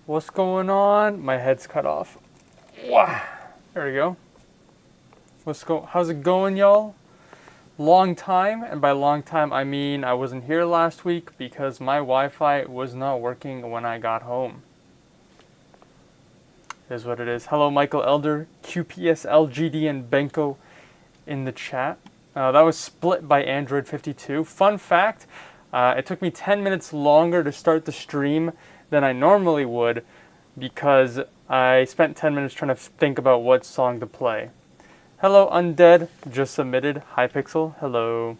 What's going on? My head's cut off. Wow. There we go. How's it going, y'all? Long time, and by long time I mean I wasn't here last week because my Wi-Fi was not working when I got home. It is what it is. Hello, Michael Elder, QPSL, GD, and Benko in the chat. That was split by Android 52. Fun fact, it took me 10 minutes longer to start the stream than I normally would because I spent 10 minutes trying to think about what song to play. Hello, Undead, just submitted. Hi, Pixel, hello.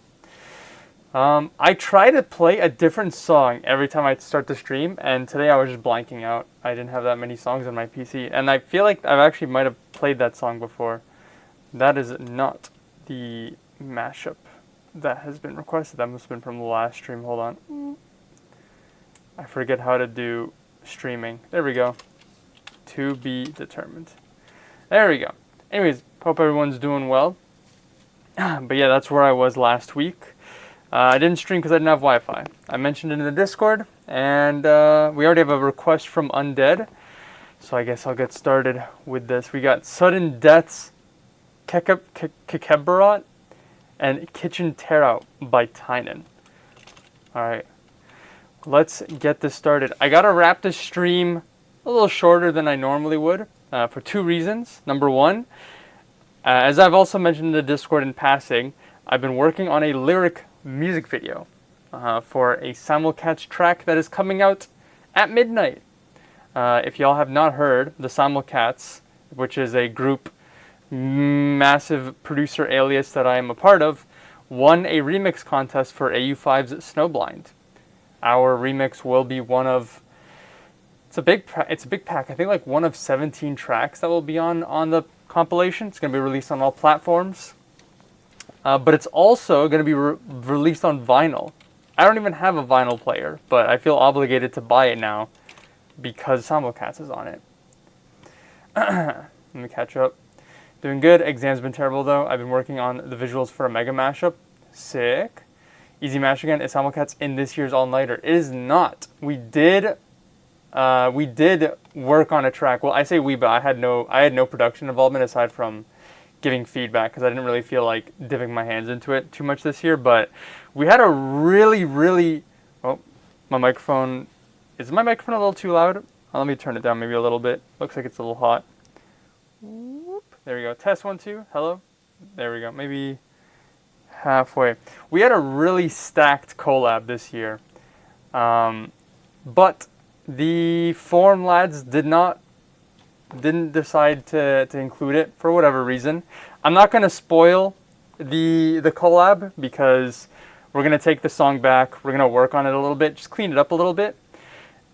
I try to play a different song every time I start the stream, and today I was just blanking out. I didn't have that many songs on my PC, and I feel like I actually might have played that song before. That is not the mashup that has been requested. That must have been from the last stream. Hold on. I forget how to do streaming. There we go. To be determined. There we go. Anyways, hope everyone's doing well. But yeah, that's where I was last week. I didn't stream because I didn't have Wi-Fi. I mentioned it in the Discord, and we already have a request from Undead. So I guess I'll get started with this. We got Sudden Deaths, Kekebarat, and Kitchen Tear Out by Tynan. Alright. Let's get this started. I gotta wrap this stream a little shorter than I normally would for two reasons. Number one, as I've also mentioned in the Discord in passing, I've been working on a lyric music video for a simulcast track that is coming out at midnight. If y'all have not heard, the Simulcats, which is a group, massive producer alias that I am a part of, won a remix contest for AU5's Snowblind. Our remix will be one of, it's a big pack. I think like one of 17 tracks that will be on the compilation. It's going to be released on all platforms. But it's also going to be released on vinyl. I don't even have a vinyl player, but I feel obligated to buy it now because Simulcast is on it. Let me catch up. Doing good. Exam's been terrible though. I've been working on the visuals for a mega mashup. Sick. Easy Mash Again, is Simulcats in this year's all-nighter? It is not. We did work on a track. Well, I say we, but I had no production involvement aside from giving feedback because I didn't really feel like dipping my hands into it too much this year. But we had a really, oh, my microphone, is my microphone a little too loud? Let me turn it down maybe a little bit. Looks like it's a little hot. Whoop. There we go. Test 1, 2. Hello. There we go. Maybe halfway. We had a really stacked collab this year, but the Forum lads didn't decide to include it for whatever reason. I'm not going to spoil the collab because we're going to take the song back. We're going to work on it a little bit, just clean it up a little bit,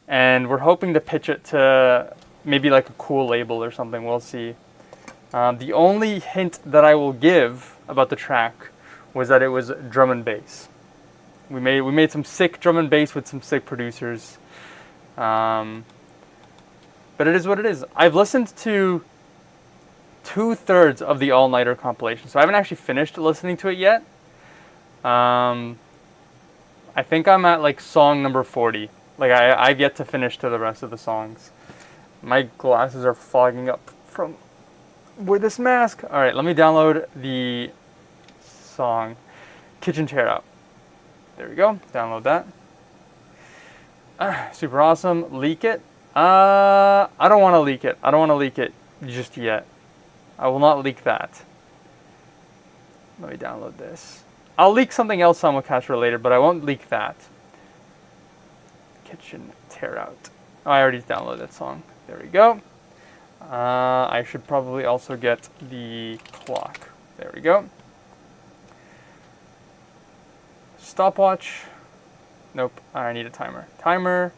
and we're hoping to pitch it to maybe like a cool label or something. We'll see. The only hint that I will give about the track was that it was drum and bass. We made some sick drum and bass with some sick producers. But it is what it is. I've listened to 2/3 of the all-nighter compilation, so I haven't actually finished listening to it yet. I think I'm at like song number 40. Like I've yet to finish to the rest of the songs. My glasses are fogging up from with this mask. All right, let me download the song Kitchen Tear Out. There we go. Download that. Super awesome. Leak it. I don't want to leak it. I don't want to leak it just yet. I will not leak that. Let me download this. I'll leak something else simulcast related, but I won't leak that. Kitchen Tear Out. Oh, I already downloaded that song. There we go. I should probably also get the clock. There we go. Stopwatch. Nope, I need a timer. Timer,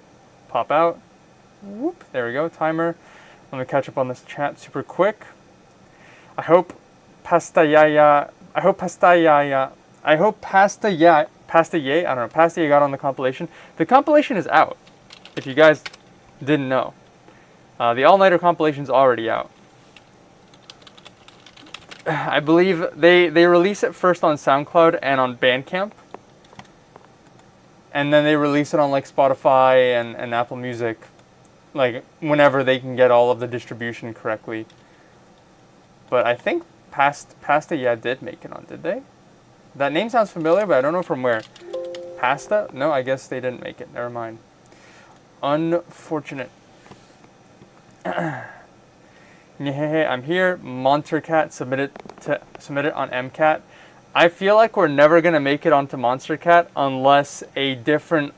pop out. Whoop, there we go, timer. Let me catch up on this chat super quick. I hope Pasta Ye got on the compilation. The compilation is out, if you guys didn't know. The all-nighter compilation's already out. I believe they release it first on SoundCloud and on Bandcamp. And then they release it on like Spotify and Apple Music like whenever they can get all of the distribution correctly. But I think Pasta, yeah, did make it on, did they? That name sounds familiar, but I don't know from where. Pasta? No, I guess they didn't make it. Never mind. Unfortunate. Hey, I'm here. Monstercat submitted on MCAT. I feel like we're never gonna make it onto Monstercat unless a different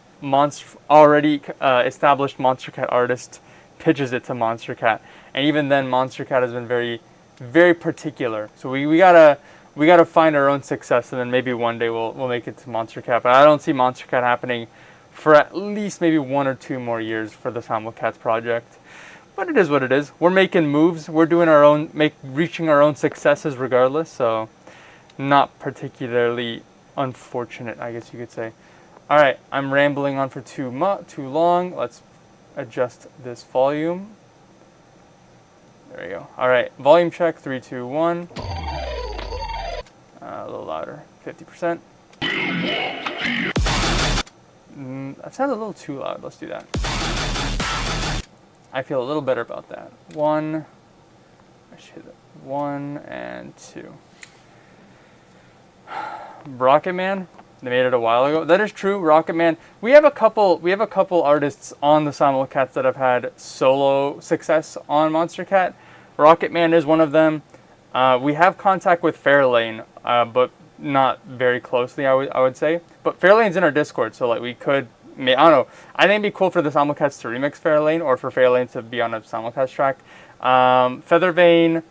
already established Monstercat artist pitches it to Monstercat, and even then, Monstercat has been very, very particular. So we gotta find our own success, and then maybe one day we'll make it to Monstercat. But I don't see Monstercat happening for at least maybe 1 or 2 more years for the Simulcats project. But it is what it is. We're making moves. We're doing our own, reaching our own successes regardless. So not particularly unfortunate, I guess you could say. All right, I'm rambling on for too long. Let's adjust this volume. There we go. All right, volume check, 3, 2, 1. A little louder, 50%. That sounds a little too loud. Let's do that. I feel a little better about that. 1, I should hit it. 1 and 2. Rocket Man, they made it a while ago. That is true, Rocket Man. We have a couple artists on the Simulcats that have had solo success on Monstercat. Rocket Man is one of them. We have contact with Fairlane, but not very closely, I would say. But Fairlane's in our Discord, so like we could, I don't know. I think it'd be cool for the Simulcats to remix Fairlane, or for Fairlane to be on a Simulcats track. Feathervane,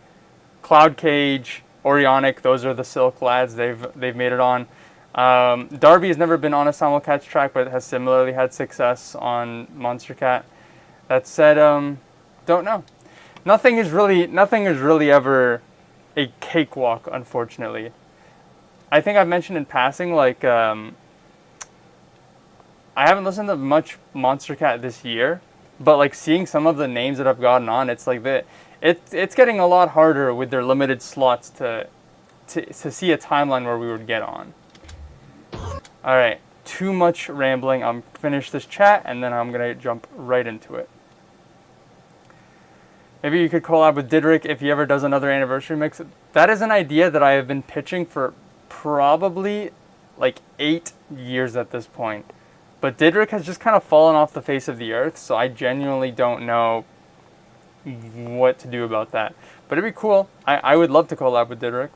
Cloud Cage, Orionic, those are the Silk lads. They've made it on. Darby has never been on a Simulcats track, but has similarly had success on Monstercat. That said, don't know. Nothing is really ever a cakewalk, unfortunately. I think I've mentioned in passing, like, I haven't listened to much Monstercat this year, but like seeing some of the names that I've gotten on, it's like it's getting a lot harder with their limited slots to see a timeline where we would get on. All right, too much rambling. I'm finish this chat and then I'm gonna jump right into it. Maybe you could collab with Didrik if he ever does another anniversary mix. That is an idea that I have been pitching for probably like 8 years at this point. But Didrik has just kind of fallen off the face of the earth, so I genuinely don't know what to do about that. But it'd be cool. I would love to collab with Didrik.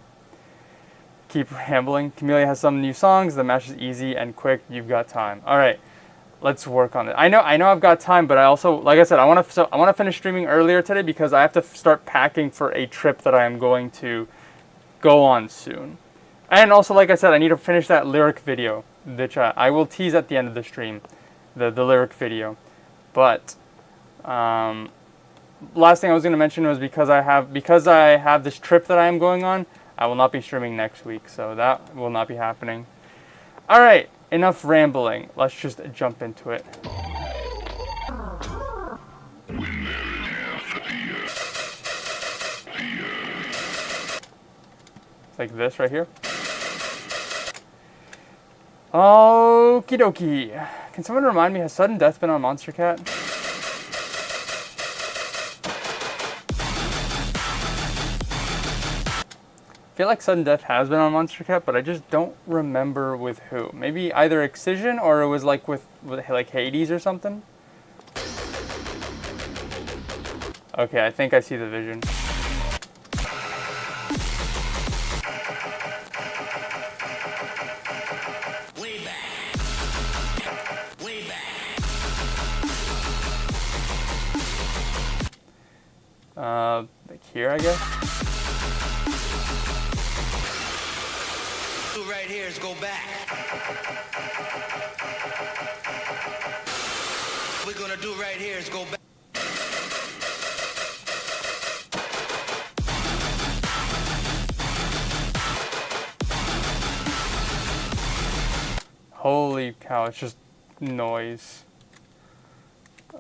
Keep rambling. Camellia has some new songs. The match is easy and quick. You've got time. All right, let's work on it. I know I've got time, but I also, like I said, I want to finish streaming earlier today because I have to start packing for a trip that I am going to go on soon. And also, like I said, I need to finish that lyric video, which I will tease at the end of the stream, the lyric video. But last thing I was going to mention was because I have this trip that I am going on, I will not be streaming next week, so that will not be happening. All right, enough rambling. Let's just jump into it. Like this right here. Okie dokie. Can someone remind me, has Sudden Death been on Monstercat? I feel like Sudden Death has been on Monstercat, but I just don't remember with who. Maybe either Excision or it was like with like Hades or something. Okay, I think I see the vision. Like here, I guess. Right here is go back. We're gonna do right here is go back. Holy cow, it's just noise.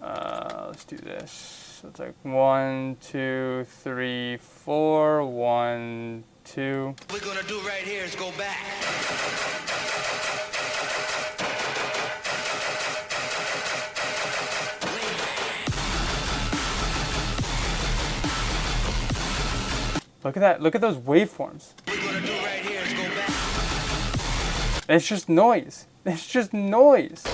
Let's do this. So it's like 1, 2, 3, 4, 1, 2. We're gonna do right here is go back. Look at that. Look at those waveforms. What we're gonna do right here is go back. It's just noise. It's just noise.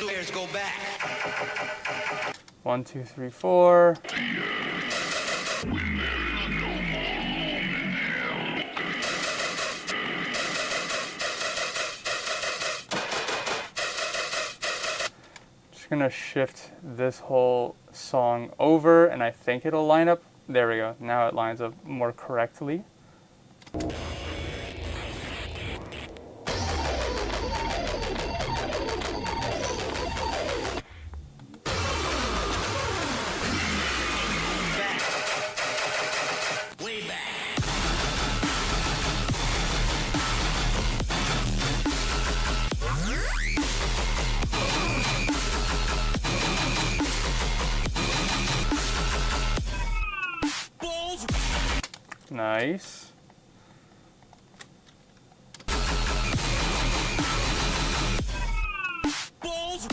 Here's go back. 1, 2, 3, 4. Just gonna shift this whole song over, and I think it'll line up. There we go. Now it lines up more correctly. Way back. Balls. Nice. Balls.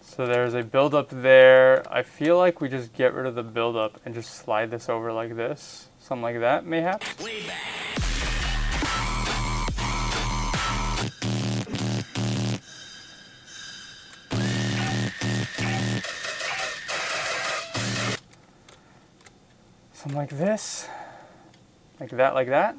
So there's a build-up there. I feel like we just get rid of the build-up and just slide this over like this. Something like that, mayhaps. Way back. Something like this. Like that, like that.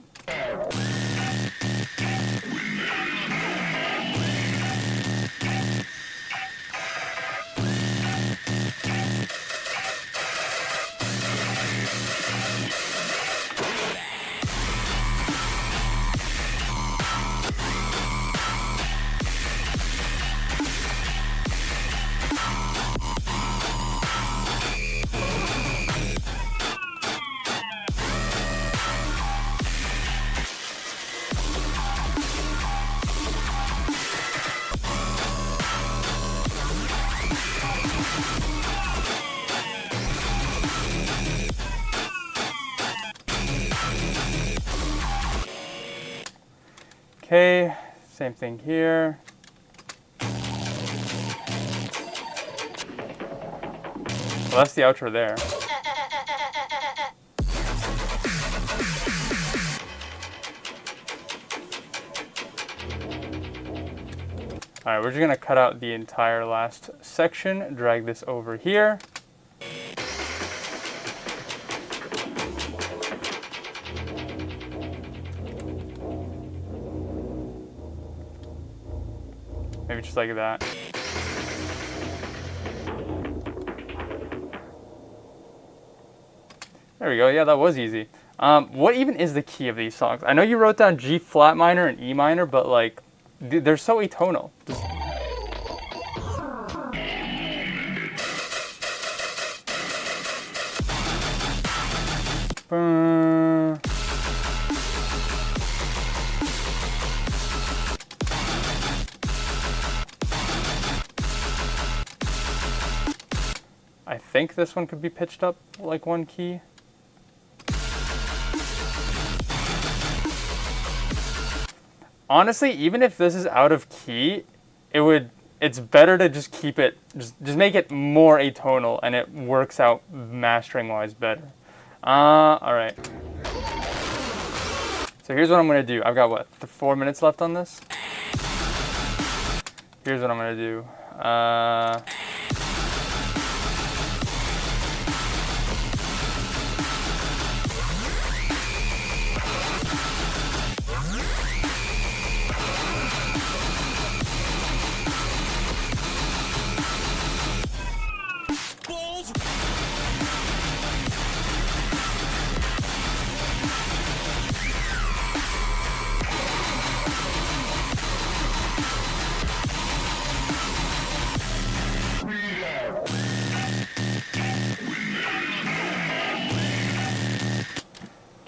Okay, same thing here. Well, that's the outro there. Alright, we're just gonna cut out the entire last section, drag this over here. Maybe just like that. There we go. Yeah, that was easy. What even is the key of these songs? I know you wrote down G flat minor and E minor, but like, they're so atonal. Just... I think this one could be pitched up like one key. Honestly, even if this is out of key, it's better to just keep it, just make it more atonal, and it works out mastering wise better. All right. So here's what I'm gonna do. I've got what, 4 minutes left on this? Here's what I'm gonna do.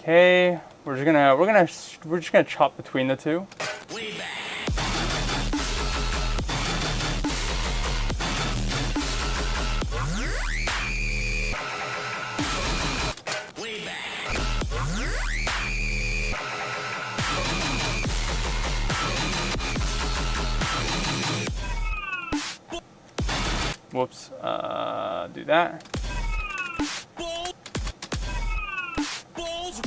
Okay, we're just gonna chop between the two. Way back. Way back. Whoops. Do that. Balls. Balls.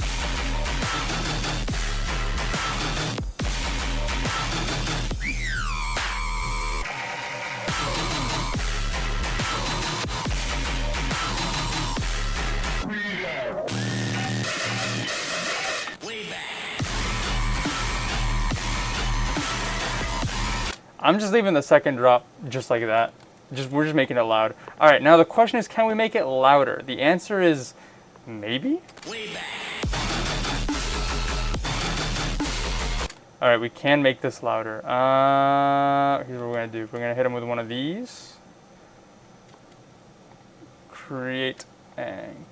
Way back. I'm just leaving the second drop just like that. We're just making it loud. All right, now the question is, can we make it louder? The answer is maybe. Way back. All right, we can make this louder. Here's what we're gonna do. We're gonna hit him with one of these. Create, and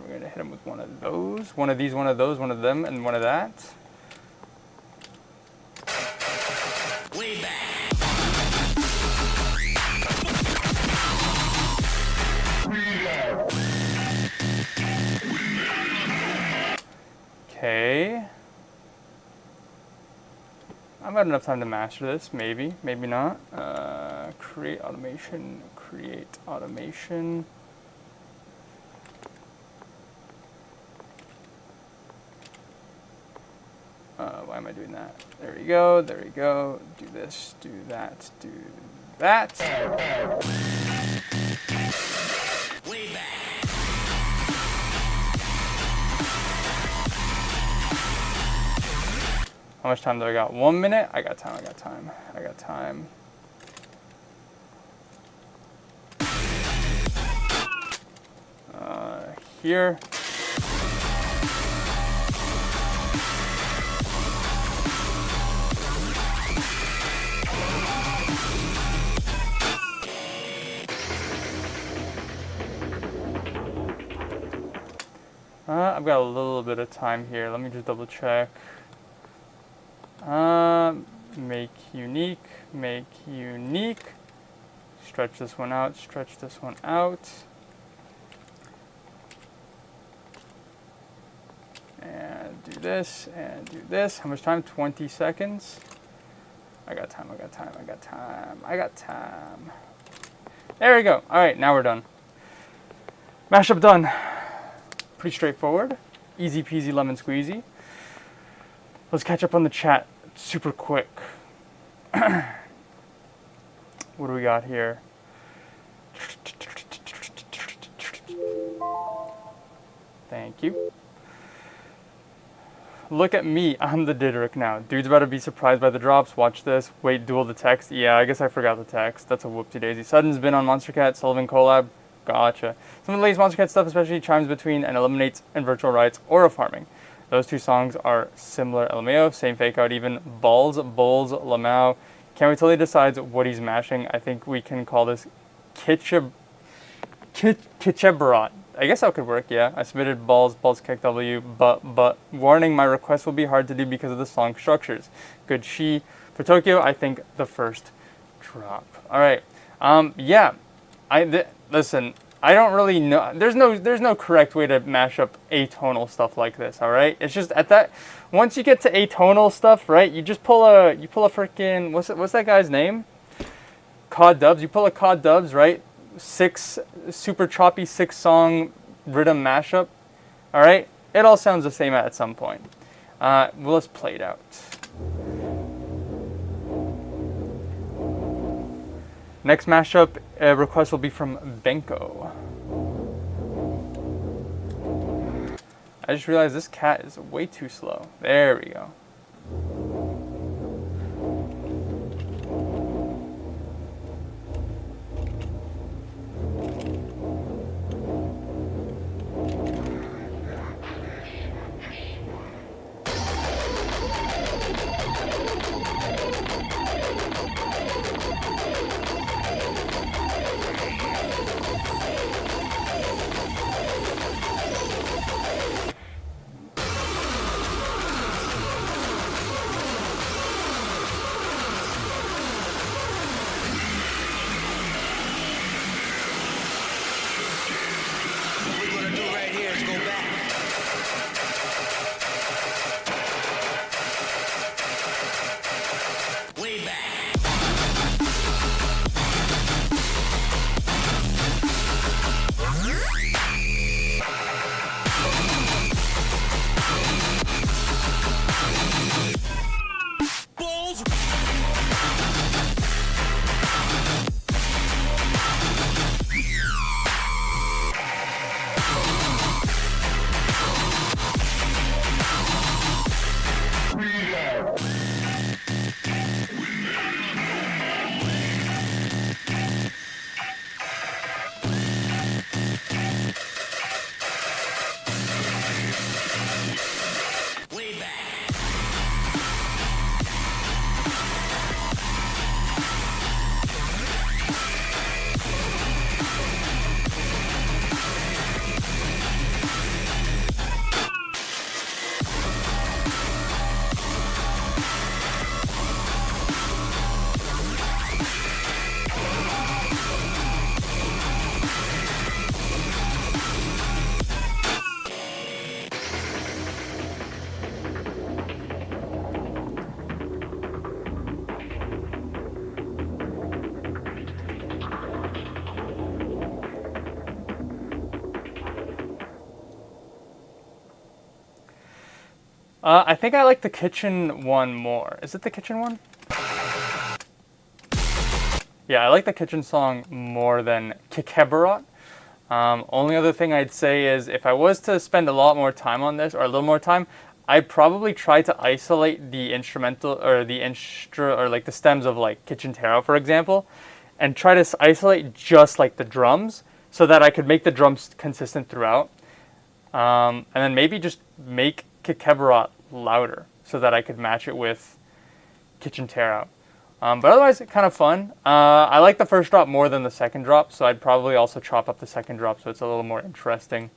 we're gonna hit him with one of those. One of these, one of those, one of them, and one of that. Way back. Okay. I've had enough time to master this, maybe, maybe not. Create automation. Why am I doing that? There we go, do this, do that, do that. Way back. How much time do I got? 1 minute? I got time. Here. I've got a little bit of time here. Let me just double check. Make unique. Stretch this one out. And do this, and do this. How much time? 20 seconds. I got time. There we go. All right, now we're done. Mashup done. Pretty straightforward. Easy peasy lemon squeezy. Let's catch up on the chat super quick. What do we got here? Thank you. Look at me, I'm the Dideric now. Dude's about to be surprised by the drops. Watch this. Wait, duel the text? Yeah, I guess I forgot the text. That's a whoopsie daisy. Sudden's been on Monster Cat, Sullivan collab. Gotcha. Some of the latest Monster Cat stuff especially chimes between and eliminates and virtual rights aura farming. Those two songs are similar LMAO, same fake out even. Balls, Bowls, Lamau. Can't wait till he decides what he's mashing. I think we can call this Kitchebarat. I guess that could work, yeah. I submitted balls, kick W, but warning, my request will be hard to do because of the song structures. Good she. For Tokyo, I think the first drop. All right. Yeah. Listen, I don't really know. There's no correct way to mash up atonal stuff like this, all right? It's just at that once you get to atonal stuff, right? You just pull a freaking what's that guy's name? Cod Dubs. You pull a Cod Dubs, right? 6 super choppy 6-song rhythm mashup. All right, it all sounds the same at some point. Well, let's play it out. Next mashup request will be from Benko. I just realized this cat is way too slow. There we go. I think I like the kitchen one more. Is it the kitchen one? Yeah, I like the kitchen song more than Kikebarat. Only other thing I'd say is if I was to spend a lot more time on this, or a little more time, I'd probably try to isolate the instrumental or like the stems of like Kitchen Tarot, for example, and try to isolate just like the drums so that I could make the drums consistent throughout. And then maybe just make Kikebarat louder so that I could match it with Kitchen Tarot. But otherwise, kind of fun. I like the first drop more than the second drop, so I'd probably also chop up the second drop so it's a little more interesting.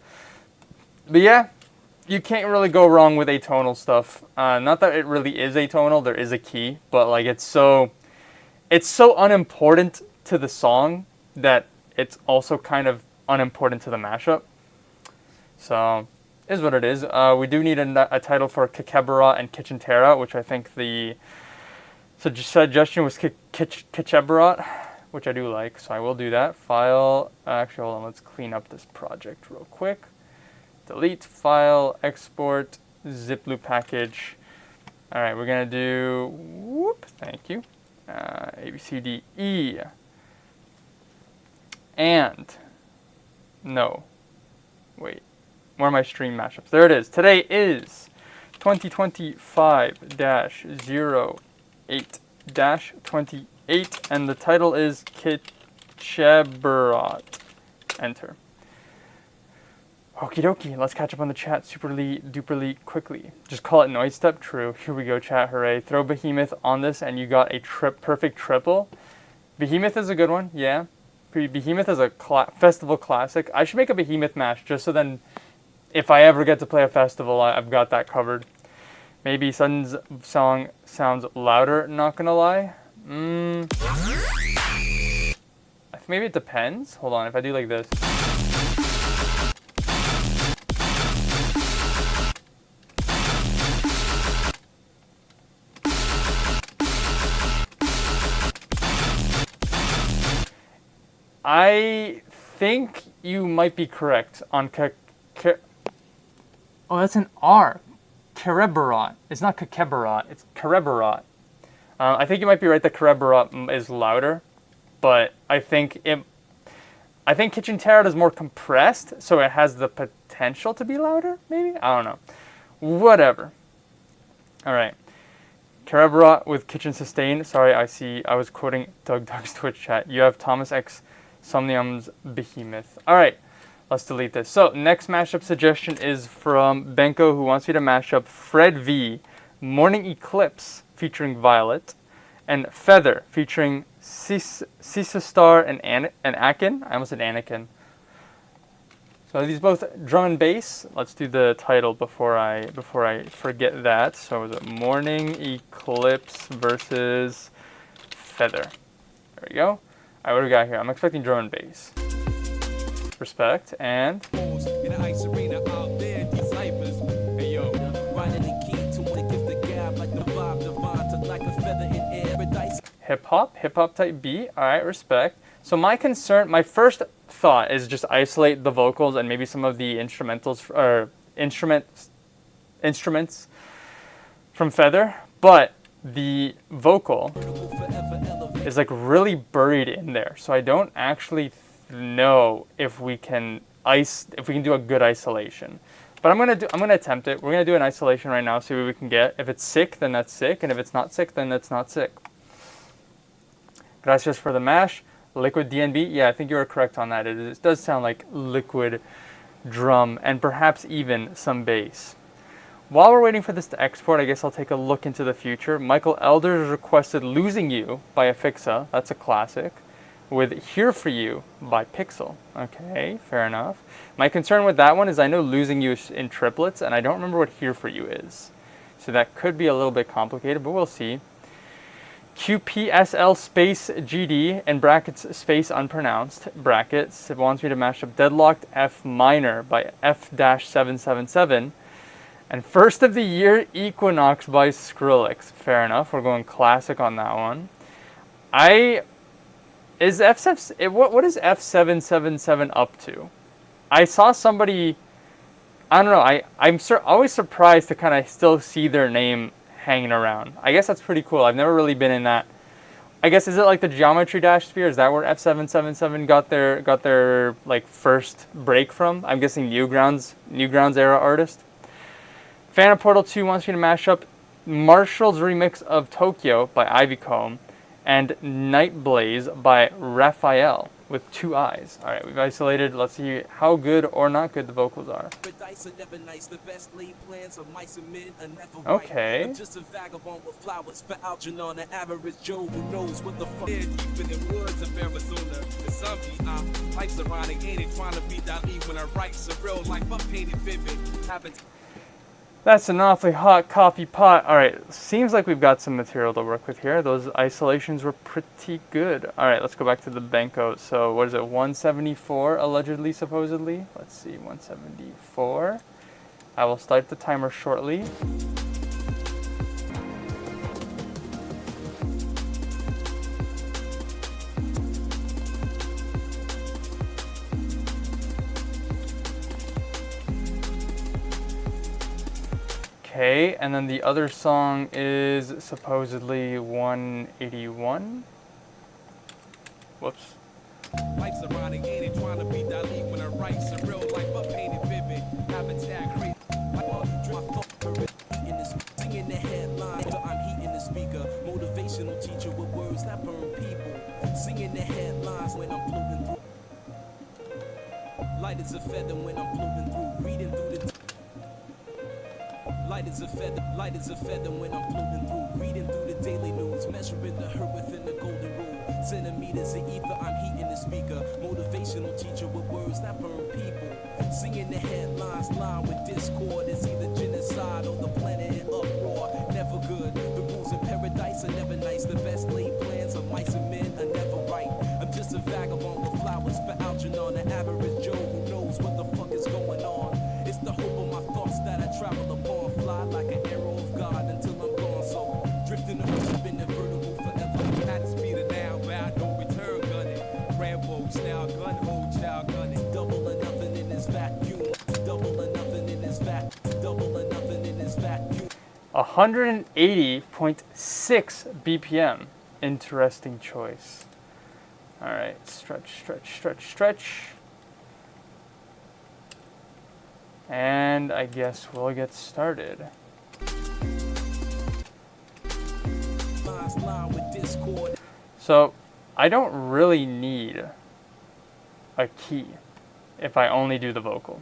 But yeah, you can't really go wrong with atonal stuff. Not that it really is atonal, there is a key, but like it's so unimportant to the song that it's also kind of unimportant to the mashup. So, is what it is. We do need a title for Kikebarat and Kitchen Tarot, which I think the suggestion was Kikebarat, which I do like, so I will do that. File, actually hold on, let's clean up this project real quick. Delete, file, export, zip loop package. Alright, we're going to do, whoop, thank you, A, B, C, D, E. And, no, wait, where are my stream mashups? There it is. Today is 2025-08-28, and the title is Kikebarat. Enter. Okie dokie, let's catch up on the chat superly duperly quickly. Just call it noise step, true. Here we go, chat, hooray. Throw Behemoth on this and you got a perfect triple. Behemoth is a good one, yeah. Behemoth is a festival classic. I should make a Behemoth mash just so then if I ever get to play a festival, I've got that covered. Maybe Sun's song sounds louder, not gonna lie. Maybe it depends. Hold on, if I do like this. I think you might be correct on oh, that's an R. Kikebarat. It's not Kikebarat, it's Kikebarat. I think you might be right that Kikebarat is louder, but I think Kitchen Tarot is more compressed, so it has the potential to be louder, maybe? I don't know. Whatever. Alright. Kikebarat with Kitchen Sustain. Sorry, I was quoting Doug's Twitch chat. You have Thomas X Somnium's Behemoth. Alright, let's delete this. So, next mashup suggestion is from Benko, who wants me to mash up Fred V, Morning Eclipse, featuring Violet, and Feather, featuring Sisa Star and Akin. I almost said Anakin. So these both drum and bass. Let's do the title before I forget that. So is it Morning Eclipse versus Feather? There we go. Alright, what do we got here? I'm expecting drum and bass. Respect, and... hip-hop type beat. Alright, respect. So my first thought is just isolate the vocals and maybe some of the instrumentals, or instruments from Feather, but the vocal is like really buried in there, so I don't actually know if we can do a good isolation. But I'm gonna attempt it. We're gonna do an isolation right now, see what we can get. If it's sick, then that's sick, and if it's not sick, then that's not sick. Gracias for the mash. Liquid DNB, yeah, I think you are correct on that. It does sound like liquid drum and perhaps even some bass. While we're waiting for this to export, I guess I'll take a look into the future. Michael Elders requested Losing You by Afixa, that's a classic, with Here For You by Pixel. Okay, fair enough. My concern with that one is I know Losing You is in triplets, and I don't remember what Here For You is. So that could be a little bit complicated, but we'll see. QPSL space GD in brackets space unpronounced brackets. It wants me to mash up Deadlocked F minor by F-777 and First of the Year Equinox by Skrillex. Fair enough. We're going classic on that one. What is F777 up to? I saw somebody I don't know. I'm always surprised to kind of still see their name hanging around. I guess that's pretty cool. I've never really been in that. I guess, is it like the Geometry Dash sphere? Is that where F777 got their like first break from? I'm guessing Newgrounds era artist. Phantom Portal 2 wants me to mash up Marshall's remix of Tokyo by Ivy Comb and Night Blaze by Raphael with 2 eyes. All right, we've isolated. Let's see how good or not good the vocals are. Okay. Just a vagabond with flowers for Algernon, an average Joe who knows what the fuck. Deep in the woods of Arizona, the zombie life's ironic, ain't it? Trying to be Dali when I write surreal life, I'm painted vivid. Happens. That's an awfully hot coffee pot. All right, seems like we've got some material to work with here. Those isolations were pretty good. All right, let's go back to the Benko. So what is it, 174 allegedly, supposedly? Let's see, 174. I will start the timer shortly. Okay, and then the other song is supposedly 181. Whoops. Life's ironic, ain't it? Trying to be Dali when I write surreal life, I'm painted vivid. Habitat crazy. Singing the headlines, I'm heating the speaker. Motivational teacher with words that burn people. Singing the headlines when I'm floating through. Light as a feather when I'm floating through. Reading through the. Light as a feather when I'm floating through, reading through the daily news, measuring the hurt within the golden rule. Centimeters of ether, I'm heating the speaker. Motivational teacher with words that burn people. Singing the headlines, line with discord. It's either genocide or the planet in uproar. Never good. The rules in paradise are never nice. The best laid plans of mice and men are never right. I'm just a vagabond with flowers for Algernon, an average Joe who knows what the fuck is going on. It's the hope of my thoughts that I travel upon. Fly like an arrow of God until I'm gone. So drifting around in the vertical forever. At the speed of now, where I don't return gunning. Rambo style, gun hold, child gunning. Double or nothing in this vacuum. Double or nothing in this vacuum. Double or nothing in this vacuum. 180.6 BPM. Interesting choice. All right, stretch. And I guess we'll get started. So I don't really need a key if I only do the vocal.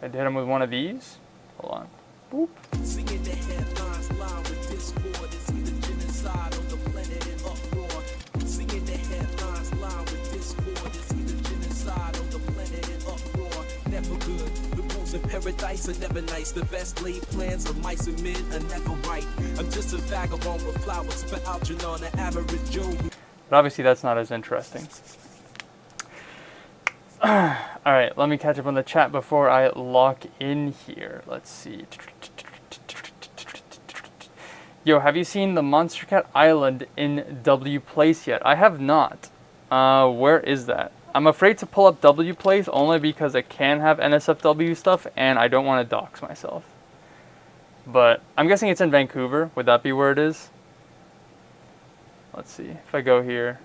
I hit him with one of these. Hold on. Boop. Singing the headlines, line with discord. It's either genocide or the planet in uproar. Singing the headlines, line with discord. It's either genocide or the planet in uproar. Never good. The rules in paradise are never nice. The best laid plans of mice and men are never right. I'm just a vagabond with flowers for Algernon, an average Joe. But obviously that's not as interesting. Alright, let me catch up on the chat before I lock in here. Let's see. Yo, have you seen the Monster Cat Island in W Place yet? I have not. Where is that? I'm afraid to pull up W Place only because it can have NSFW stuff and I don't want to dox myself. But I'm guessing it's in Vancouver. Would that be where it is? Let's see. If I go here.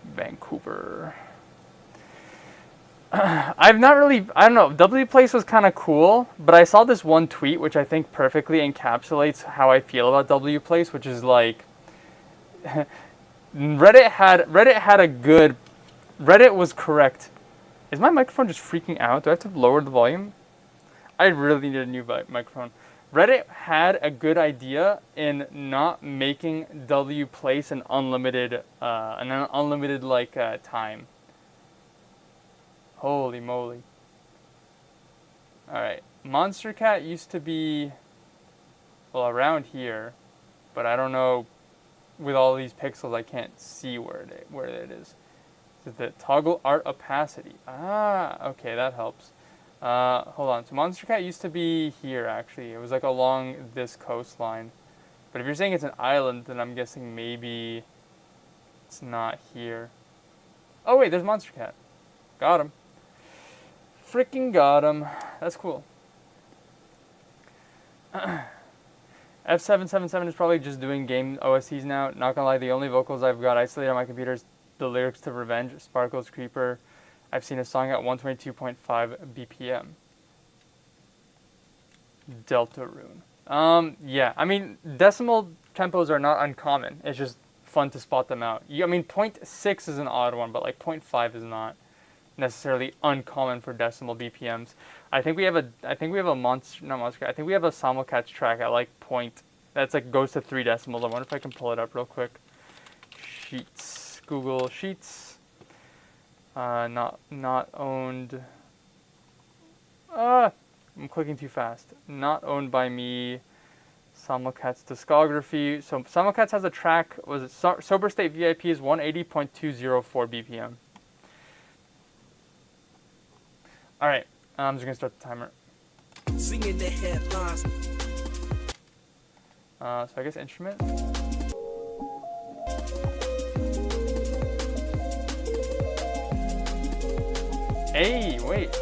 Vancouver. I've not really, I don't know, W Place was kind of cool, but I saw this one tweet which I think perfectly encapsulates how I feel about W Place, which is like, Reddit was correct. Is my microphone just freaking out? Do I have to lower the volume? I really need a new microphone. Reddit had a good idea in not making W Place an unlimited time. Holy moly. Alright. Monster Cat used to be, well, around here. But I don't know, with all these pixels, I can't see where it is. Is it toggle art opacity? Ah, okay, that helps. Hold on. So Monster Cat used to be here, actually. It was like along this coastline. But if you're saying it's an island, then I'm guessing maybe it's not here. Oh, wait, there's Monster Cat. Got him. Freaking got him. That's cool. F777 is probably just doing game OSTs now. Not gonna lie, the only vocals I've got isolated on my computer is the lyrics to Revenge, Sparkles Creeper. I've seen a song at 122.5 BPM. Delta Rune. Yeah, I mean, decimal tempos are not uncommon. It's just fun to spot them out. I mean, 0.6 is an odd one, but like 0.5 is not necessarily uncommon for decimal BPMs. I think we have a monster, not monster. I think we have a Simulcast track at like that's like goes to 3 decimals. I wonder if I can pull it up real quick. Sheets, Google Sheets. Not owned. I'm clicking too fast. Not owned by me. Simulcast discography. So Simulcast has a track. Was it Sober State VIP is 180.204 BPM. All right, I'm just gonna start the timer. Singing the headlines. So I guess instrument. Hey, wait.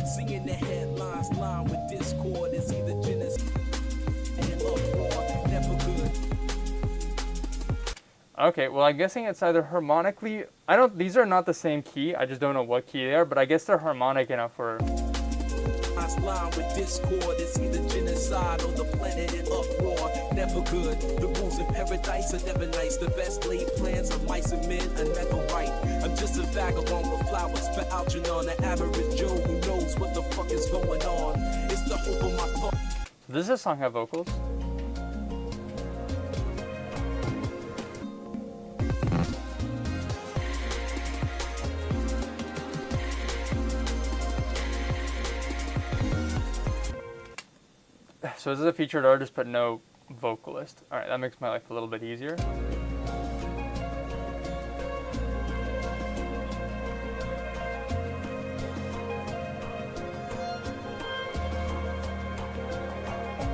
Singing the headlines, line with discord. It's either genocide and uproar. Never good. Okay, well, I'm guessing it's either harmonically. These are not the same key. I just don't know what key they are, but I guess they're harmonic enough for. Line with discord. It's either genocide or the planet in uproar. Never good. The rules in paradise are never nice. The best laid plans of mice and men are never right. I'm just a vagabond with flowers for Algernon, an average Joe who knows what the fuck is going on. It's the hope of my thought. So does this song have vocals? So this is a featured artist, but no vocalist. All right, that makes my life a little bit easier.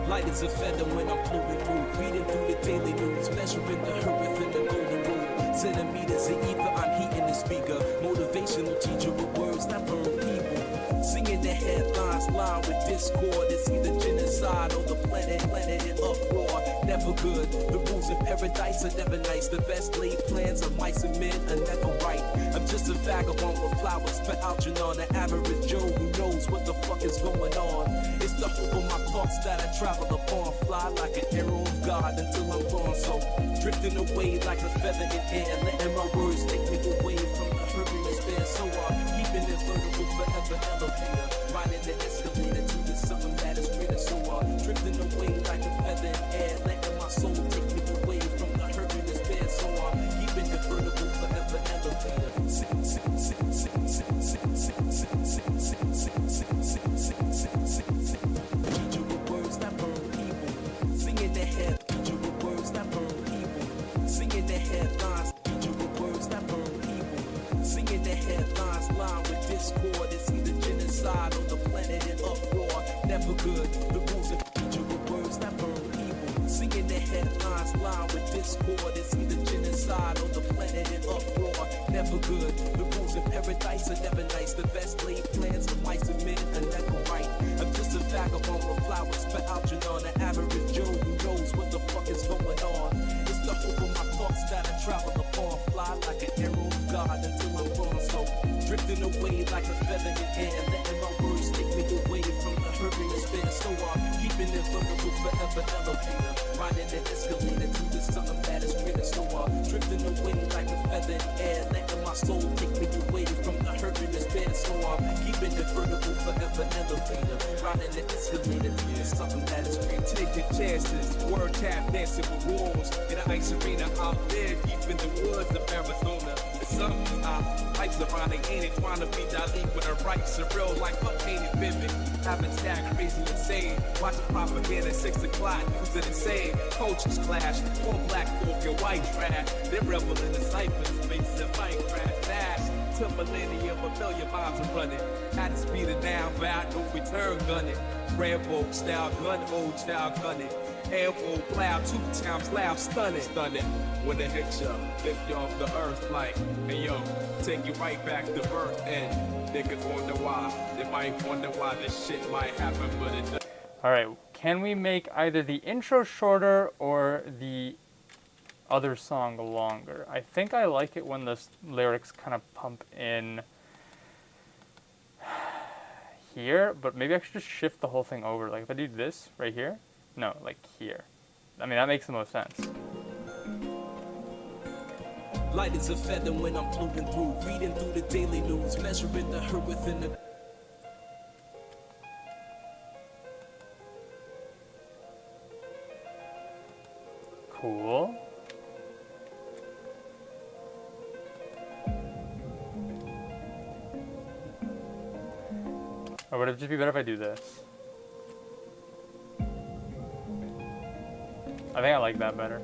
Light as a feather when I'm floating through, reading through the daily news, measuring the hurt within the golden rule. Centimeters of ether, I'm heating the speaker. Motivational teacher with words that burn people. Singing the headlines, line with discord. It's either genocide or the planet in uproar. Never good. The rules in paradise are never nice. The best laid plans of mice and men are never right. I'm just a vagabond with flowers for Algernon, an average Joe who knows what the fuck is going on. It's the hope of my thoughts that I travel upon. Fly like an arrow of God until I'm gone. So drifting away like a feather in air, letting my words take me away from the hurt and despair. So keeping it vertical forever elevator, riding the escalator to the something that is greater. So drifting away like a feather in air, letting my soul take me away from the hurt and despair. So keeping it vertical forever elevator. Teacher with words that burn people, singing the head. Teacher with words that burn people, singing the headlines. Teacher with words that burn people, singing the headlines. Line with discord. It's either genocide or the planet in uproar. Never good. The rules of teacher with words that burn people, singing the headlines. Line with discord. It's either genocide or the planet in uproar. Never good. The rules in paradise are never nice. The best laid plans of mice and men are never right. I'm just a vagabond with flowers for Algernon, an average Joe who knows what the fuck is going on. It's the hope of my thoughts that I travel upon. Fly like an arrow of God until I'm gone. So drifting away like a feather in air, letting my words take me away from the hurt and despair. So keeping it vertical forever elevator, riding the escalator to the something that is greater. So drifting away like a feather in air, letting my soul take me away from the hurt and despair. So keeping it vertical forever elevator, riding the escalator to the something that is greater. Taking chances, word tap dancing with wolves in an ice arena out there deep in the woods of Arizona. It's something lights around they ain't trying to be Dali when I write surreal like a painted vivid. Having stack crazy insane, watching propaganda 6 o'clock, news of the same. Cultures clash, poor black folk and white trash. They revel in the ciphers, spaces of Minecraft dash. To millennium, a million miles of running. At the speed of now, bound no return gunning. Rambo style gun, old style gunning. Ample plow, 2 times loud, stunning. Stunning. When it hits ya, lift you off the earth like, hey yo, take you right back to birth. And niggas wonder why. They might wonder why this shit might happen, but it doesn't. Alright, can we make either the intro shorter or the other song longer? I think I like it when the lyrics kind of pump in here, but maybe I should just shift the whole thing over. Like if I do this right here, no, like here. I mean, that makes the most sense. Light as a feather when I'm floating through, reading through the daily news, measuring the hurt within the. Cool. Or would it just be better if I do this? I think I like that better.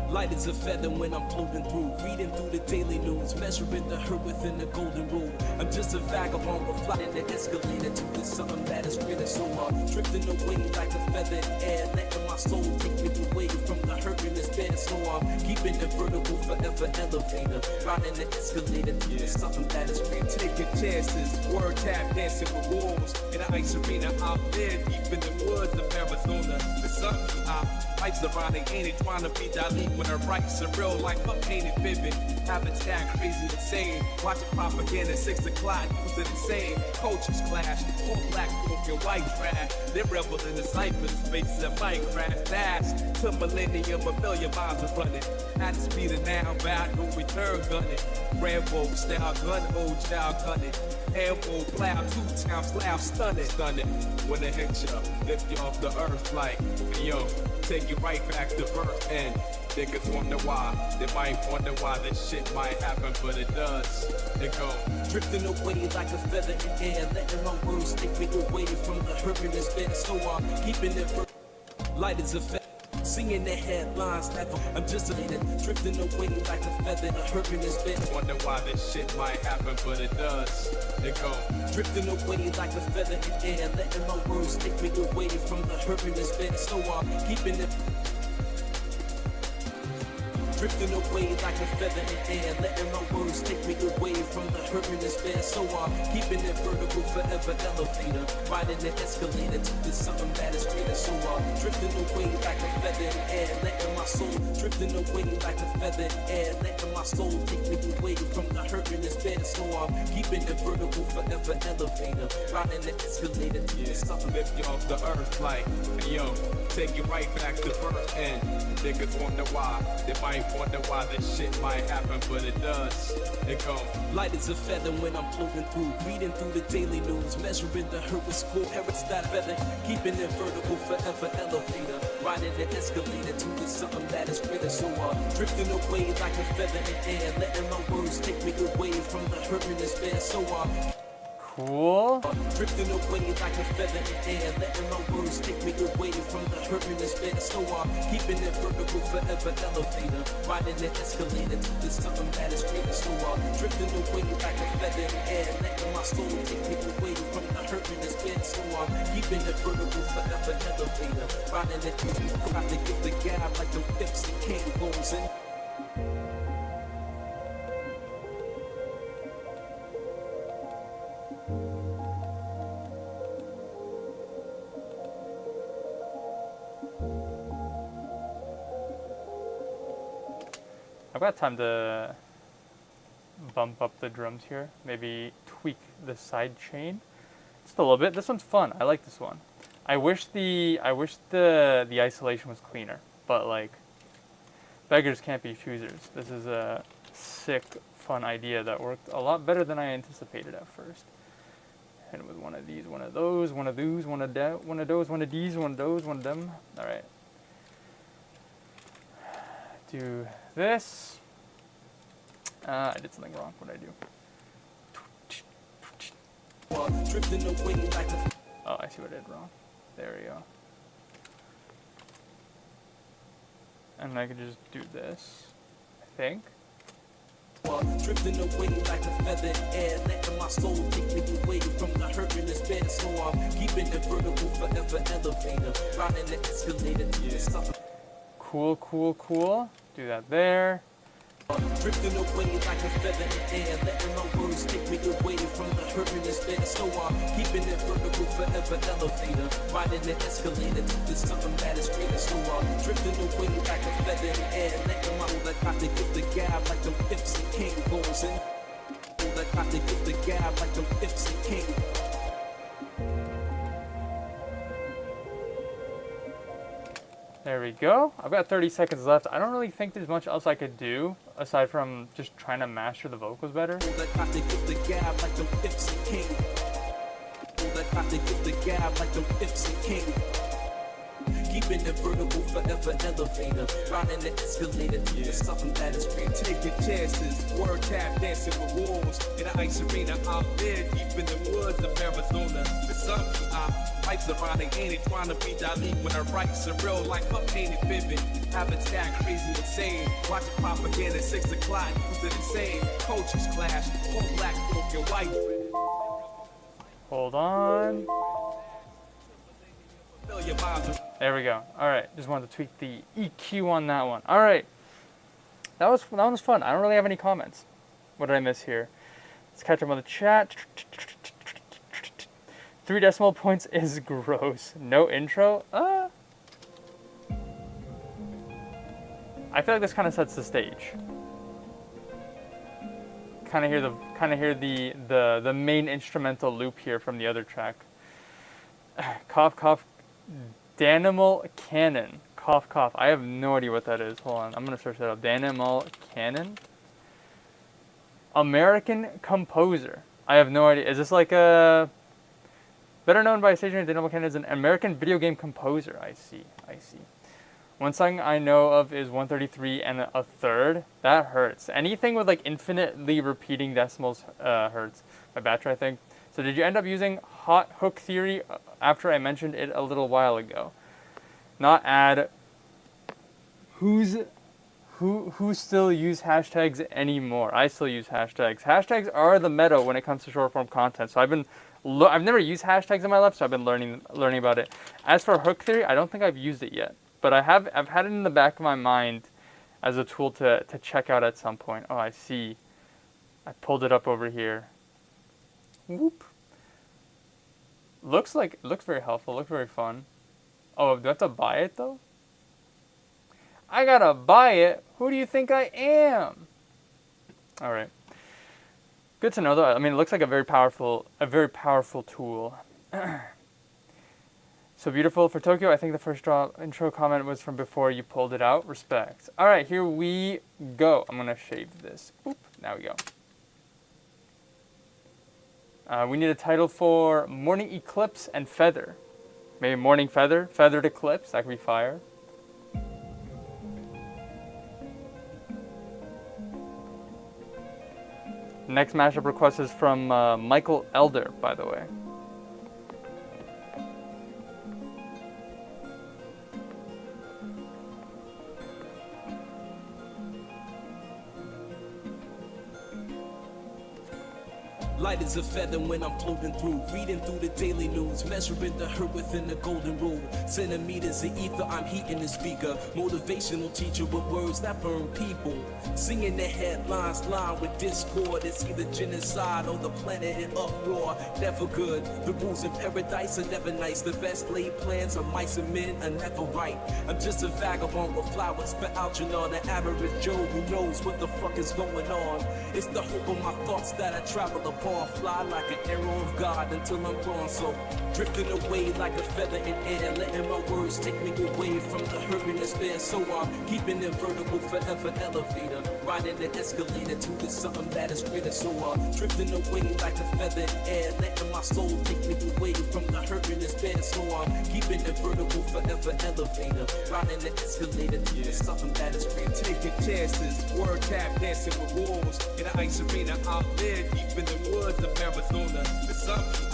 Light as a feather when I'm floating through, reading through the daily news, measuring the hurt within the golden rule. I'm just a vagabond, reflecting the escalator to this something that is greater. So I'm drifting away like a feather in air, letting my soul take me away from the hurt in this bed. So I'm keeping it vertical, forever elevator, riding the escalator to this something that is greater. Taking chances, word tap dancing with wolves in an ice arena out there deep in the woods of Arizona. The sun life's around it, ain't it trying to be Dali when I write surreal life up painted vivid. Habitat crazy insane, watching propaganda 6 o'clock, using insane. Cultures clash, all black folk and white trash. They rebel in the cyberspace of Minecraft. Dash to millennium, a million miles of running. At the speed of now, bound no return gunning. Rambo style gun, old style gunning. Ample plow, 2 times loud, stunning. Stunning. When it hits ya, lift you off the earth like, hey, yo, take you right back to birth. And niggas wonder why. They might wonder why this shit might happen, but it does. It go. Drifting away like a feather in air, letting my words take me away from the hurt in this bed. So I'm keeping it light as a feather. Singing the headlines, never. I'm just a minute, drifting away like a feather. The hurt in this bed. Wonder why this shit might happen, but it does. It go. Drifting away like a feather in air, letting my words take me away from the hurt in this bed. So I'm keeping it. Drifting away like a feather in air, letting my words take me away from the hurt in this bed. So I'm keeping it vertical, forever elevator, riding the escalator to this something that is greater. So I'm drifting away like a feather in air, letting my soul. Drifting away like a feather in air, letting my soul take me away from the hurt in this bed. So I'm keeping it vertical, forever elevator, riding the escalator to this something. Lift you off the earth like, hey, yo, take you right back to birth. And niggas wonder why. They might wonder why this shit might happen, but it does. It go. Light as a feather when I'm floating through, reading through the daily news, measuring the hurt with school, parents that feather, keeping it vertical, forever elevator, riding the escalator to this something that is greater. So I'm drifting away like a feather in air, letting my words take me away from the hurt in this bed. So I'm Cool. drifting away like a feather in air, letting my words take me away from the hurt in this bed. So I'm keeping it vertical, forever elevator, riding the escalator to this something that is greater. So I'm drifting away like a feather in air, letting my soul take me away from the hurt in this bed. So I'm keeping it vertical, forever elevator, riding the escalator, trying to get the gab like the hips and cane bones and I've got time to bump up the drums here. Maybe tweak the side chain just a little bit. This one's fun. I like this one. I wish the isolation was cleaner, but like beggars can't be choosers. This is a sick, fun idea that worked a lot better than I anticipated at first. And with one of these, one of those, one of those, one of that, one of those, one of these, one of those, one of them. All right. Do this. I did something wrong. What did I do? drifting away like a Oh, I see what I did wrong. There we go. And I could just do this, I think. Drifting away like a feather in air, letting my soul take me away from the hurt in this bed. So I'm keeping it vertical, forever elevator, riding the escalator to the sun. Cool, cool, cool. Do that there. Drifting away like a feather in air, letting my words take me away from the hurt in this bed. So I'm keeping it vertical, forever elevator, riding the escalator to the something that is greater. So I'm drifting away like a feather in air, letting my soul like I to give the gab like them Pips and King goes in. Like I to give the gab like them Pips and King. There we go. I've got 30 seconds left. I don't really think there's much else I could do aside from just trying to master the vocals better. Like I to give the gab like them Pips and King. Like I to give the gab like them Pips and King. Keeping it vertical, forever elevator, riding the escalator to the something that is great. Taking chances, word tap dancing with wolves in an ice arena out there deep in the woods of Arizona. It's something life's around the end, trying to be Dali when I write surreal life up painted vivid. Habitat crazy insane, watching propaganda 6 o'clock, who's it insane? Cultures clash, all black, broken white. Hold on. Fill your minds. There we go. All right, just wanted to tweak the EQ on that one. All right, that was fun. I don't really have any comments. What did I miss here? Let's catch up on the chat. 3 decimal points is gross. No intro. I feel like this kind of sets the stage. Kind of hear the main instrumental loop here from the other track. Cough cough. Danimal Cannon. Cough cough. I have no idea what that is. Hold on. I'm gonna search that up. Danimal Cannon. American composer. I have no idea. Is this like a better known by stage name? Danimal Cannon is an American video game composer. I see. One song I know of is 133 and a third. That hurts. Anything with like infinitely repeating decimals hurts. My battery, I think. So did you end up using hot hook theory after I mentioned it a little while ago? Not add. Who still use hashtags anymore? I still use hashtags. Hashtags are the meta when it comes to short form content. So I've never used hashtags in my life, so I've been learning about it. As for hook theory, I don't think I've used it yet, but I've had it in the back of my mind as a tool to check out at some point. Oh, I see. I pulled it up over here. Whoop. Looks very helpful. Looks very fun. Oh, do I have to buy it though? I gotta buy it. Who do you think I am? All right. Good to know though. I mean, it looks like a very powerful tool. So beautiful for Tokyo. I think the first intro comment was from before you pulled it out. Respect. All right, here we go. I'm gonna shave this. Boop. Now we go. We need a title for Morning Eclipse and Feather. Maybe Morning Feather, Feathered Eclipse. That could be fire. Next mashup request is from Michael Elder, by the way. Light as a feather when I'm floating through, reading through the daily news, measuring the hurt within the golden rule. Centimeters of ether, I'm heating the speaker. Motivational teacher with words that burn people. Singing the headlines line with discord. It's either genocide or the planet in uproar. Never good. The rules in paradise are never nice. The best laid plans of mice and men are never right. I'm just a vagabond with flowers for Algernon, the average Joe who knows what the fuck is going on. It's the hope of my thoughts that I travel upon. Fly like an arrow of God until I'm gone. So drifting away like a feather in air, letting my words take me away from the hurt and despair. So I'm keeping it vertical, forever elevator, riding the escalator to the something that is greater. So I'm drifting away like a feather in air, letting my soul take me away from the hurt and despair. So I'm keeping it vertical, forever elevator, riding the escalator to the something that is greater. Taking chances, word tap dancing with wolves in an ice arena out there deep in the woods of Arizona. It's something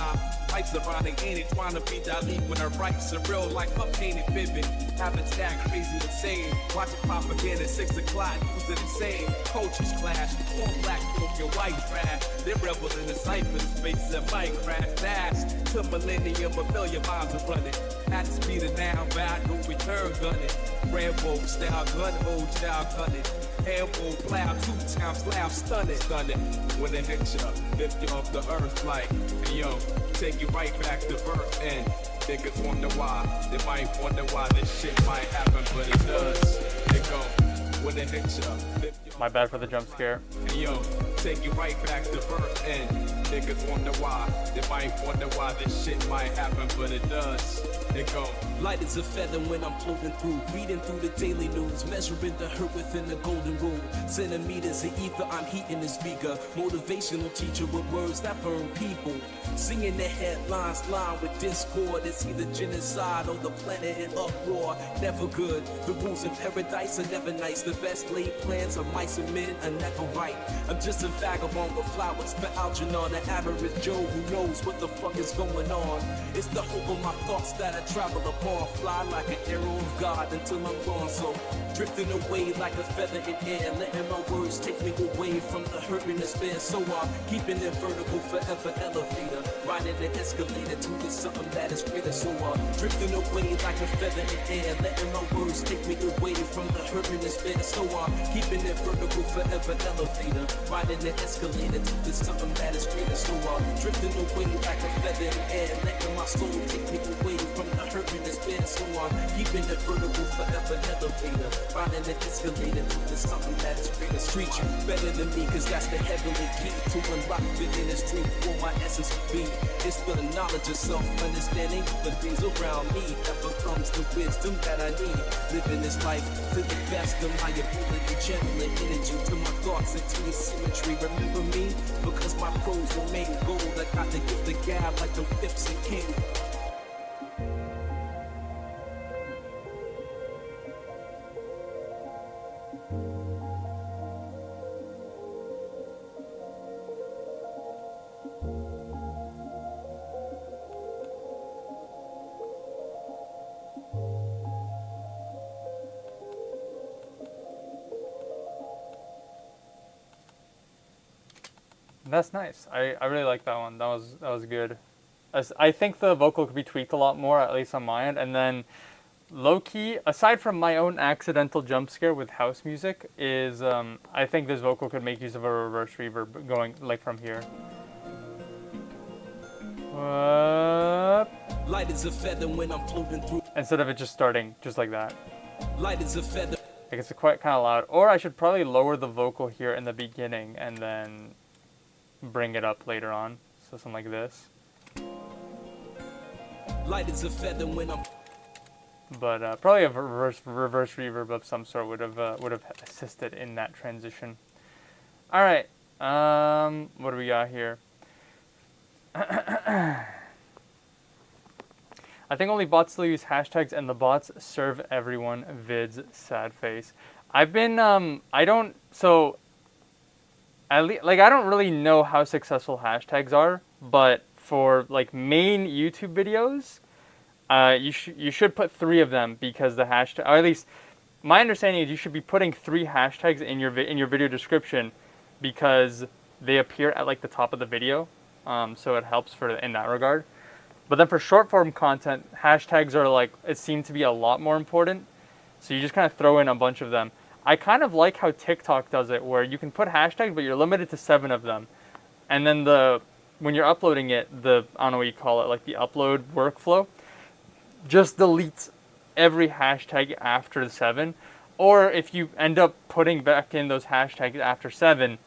Ice around the end, trying to beat that league when I write surreal like a painted vivid. Habitat crazy insane. Watching propaganda 6 o'clock, who's it insane? Cultures clash, all black folk and white trash. They rebel in the cyberspace that might crash fast. To millennium, a million miles are running. At the speed of now, back, no return gunning. Rambo style gun, old child gunning. Elbow plow, 2 times loud, stunning. When it hits ya, lift you off the earth like, hey yo, take you right back to birth. And niggas wonder why, they might wonder why this shit might happen, but it does. It go, when it hits ya, lift you. My bad for the jump scare. Hey yo, take you right back to birth. And niggas wonder why, they might wonder why this shit might happen, but it does. It go. Light as a feather when I'm floating through, reading through the daily news, measuring the hurt within the golden rule. Centimeters of ether, I'm heating the speaker. Motivational teacher with words that burn people. Singing the headlines, line with discord. It's either genocide or the planet in uproar. Never good. The rules in paradise are never nice. The best laid plans of mice and men are never right. I'm just a vagabond with flowers for Algernon, an average Joe who knows what the fuck is going on. It's the hope of my thoughts that I travel upon. Fly like an arrow of God until I'm gone. So drifting away like a feather in air, letting my words take me away from the hurt and despair. So I'm keeping it vertical forever elevator, riding the escalator to get something that is greater. So I'm drifting away like a feather in air, letting my words take me away from the hurt and despair. So I'm keeping it vertical forever elevator, riding the escalator to get something that is greater. So I'm drifting away like a feather in air, letting my soul take me away from the hurt and despair. So I'm keeping it vertical forever elevator, riding the escalator to get something that is greater. Street you better than me, cause that's the heavenly key to unlock within this dream for my essence to be. It's the knowledge of self-understanding the things around me that becomes the wisdom that I need. Living this life to the best of my ability, channeling energy to my thoughts into the symmetry. Remember me, because my prose remain gold. I got to give the gab like the whips and king. That's nice. I really like that one. That was good. I think the vocal could be tweaked a lot more, at least on my end. And then, low key, aside from my own accidental jump scare with house music, is I think this vocal could make use of a reverse reverb going like from here. Light as a feather when I'm floating through. Instead of it just starting just like that. Light as a feather. Like it's quite kind of loud. Or I should probably lower the vocal here in the beginning and then bring it up later on. So something like this. Light as a feather when I'm. But probably a reverse reverb of some sort would have assisted in that transition. All right. What do we got here? I think only bots still use hashtags, and the bots serve everyone vids. Sad face. I've been I don't really know how successful hashtags are, but for like main YouTube videos, you should put 3 of them because the hashtag, or at least my understanding is you should be putting 3 hashtags in your video description because they appear at like the top of the video, so it helps in that regard. But then for short form content, hashtags are like, it seemed to be a lot more important. So you just kind of throw in a bunch of them. I kind of like how TikTok does it, where you can put hashtags, but you're limited to 7 of them. And then when you're uploading it, I don't know what you call it, like the upload workflow, just deletes every hashtag after the 7. Or if you end up putting back in those hashtags after 7,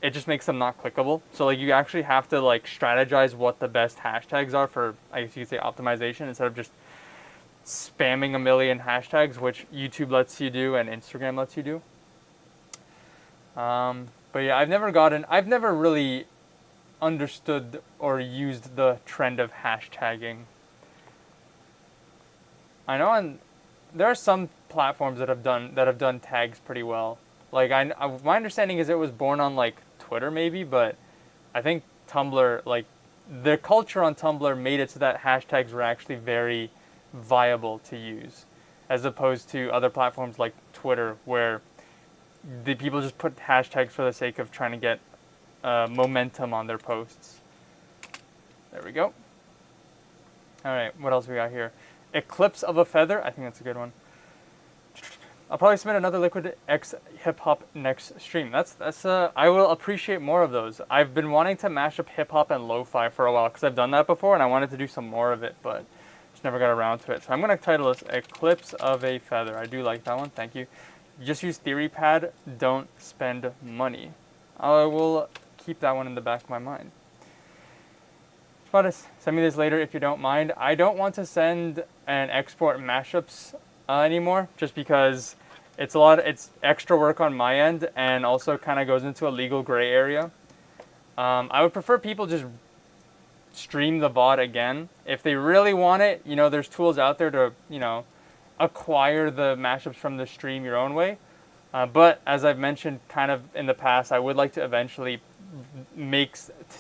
it just makes them not clickable. So like you actually have to like strategize what the best hashtags are for, I guess you could say, optimization, instead of just spamming a million hashtags, which YouTube lets you do and Instagram lets you do. But yeah, I've never really understood or used the trend of hashtagging. I know there are some platforms that have done tags pretty well. Like my understanding is it was born on like Twitter maybe, but I think Tumblr like the culture on Tumblr made it so that hashtags were actually very viable to use, as opposed to other platforms like Twitter, where the people just put hashtags for the sake of trying to get momentum on their posts. There we go. All right, what else we got here? Eclipse of a Feather. I think that's a good one. I'll probably submit another Liquid X hip hop next stream. That's I will appreciate more of those. I've been wanting to mash up hip hop and lo-fi for a while because I've done that before and I wanted to do some more of it, but just never got around to it. So I'm gonna title this Eclipse of a Feather. I do like that one. Thank you. Just use TheoryPad. Don't spend money. I will keep that one in the back of my mind. Send me this later if you don't mind. I don't want to send and export mashups anymore, just because it's extra work on my end and also kind of goes into a legal gray area. I would prefer people just stream the VOD again. If they really want it, you know, there's tools out there to, you know, acquire the mashups from the stream your own way. But as I've mentioned kind of in the past, I would like to eventually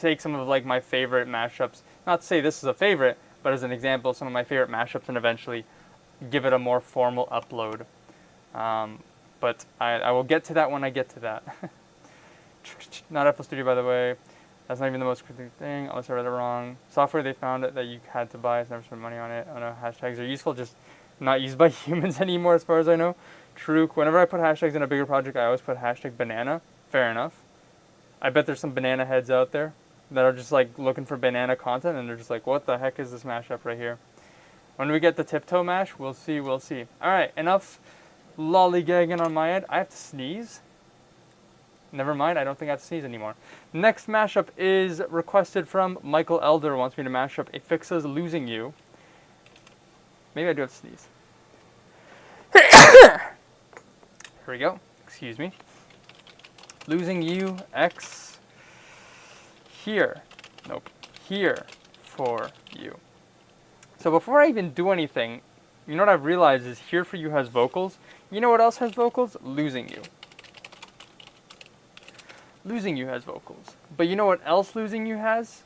take some of like my favorite mashups, not to say this is a favorite, but as an example, some of my favorite mashups, and eventually give it a more formal upload. But I will get to that when I get to that. Not FL Studio, by the way. That's not even the most critical thing, unless I read it wrong. Software they found it that you had to buy, so never spent money on it. I don't know, hashtags are useful, just not used by humans anymore as far as I know. True, whenever I put hashtags in a bigger project, I always put hashtag banana. Fair enough. I bet there's some banana heads out there that are just like looking for banana content and they're just like, what the heck is this mashup right here? When we get the tiptoe mash, we'll see. Alright, enough lollygagging on my end. I have to sneeze. Never mind, I don't think I have to sneeze anymore. Next mashup is requested from Michael Elder, wants me to mash up Afixa's Losing You. Maybe I do have to sneeze. Here we go. Excuse me. Losing You X here. Nope. Here for you. So before I even do anything, you know what I've realized is Here for You has vocals. You know what else has vocals? Losing You. Losing You has vocals. But you know what else Losing You has?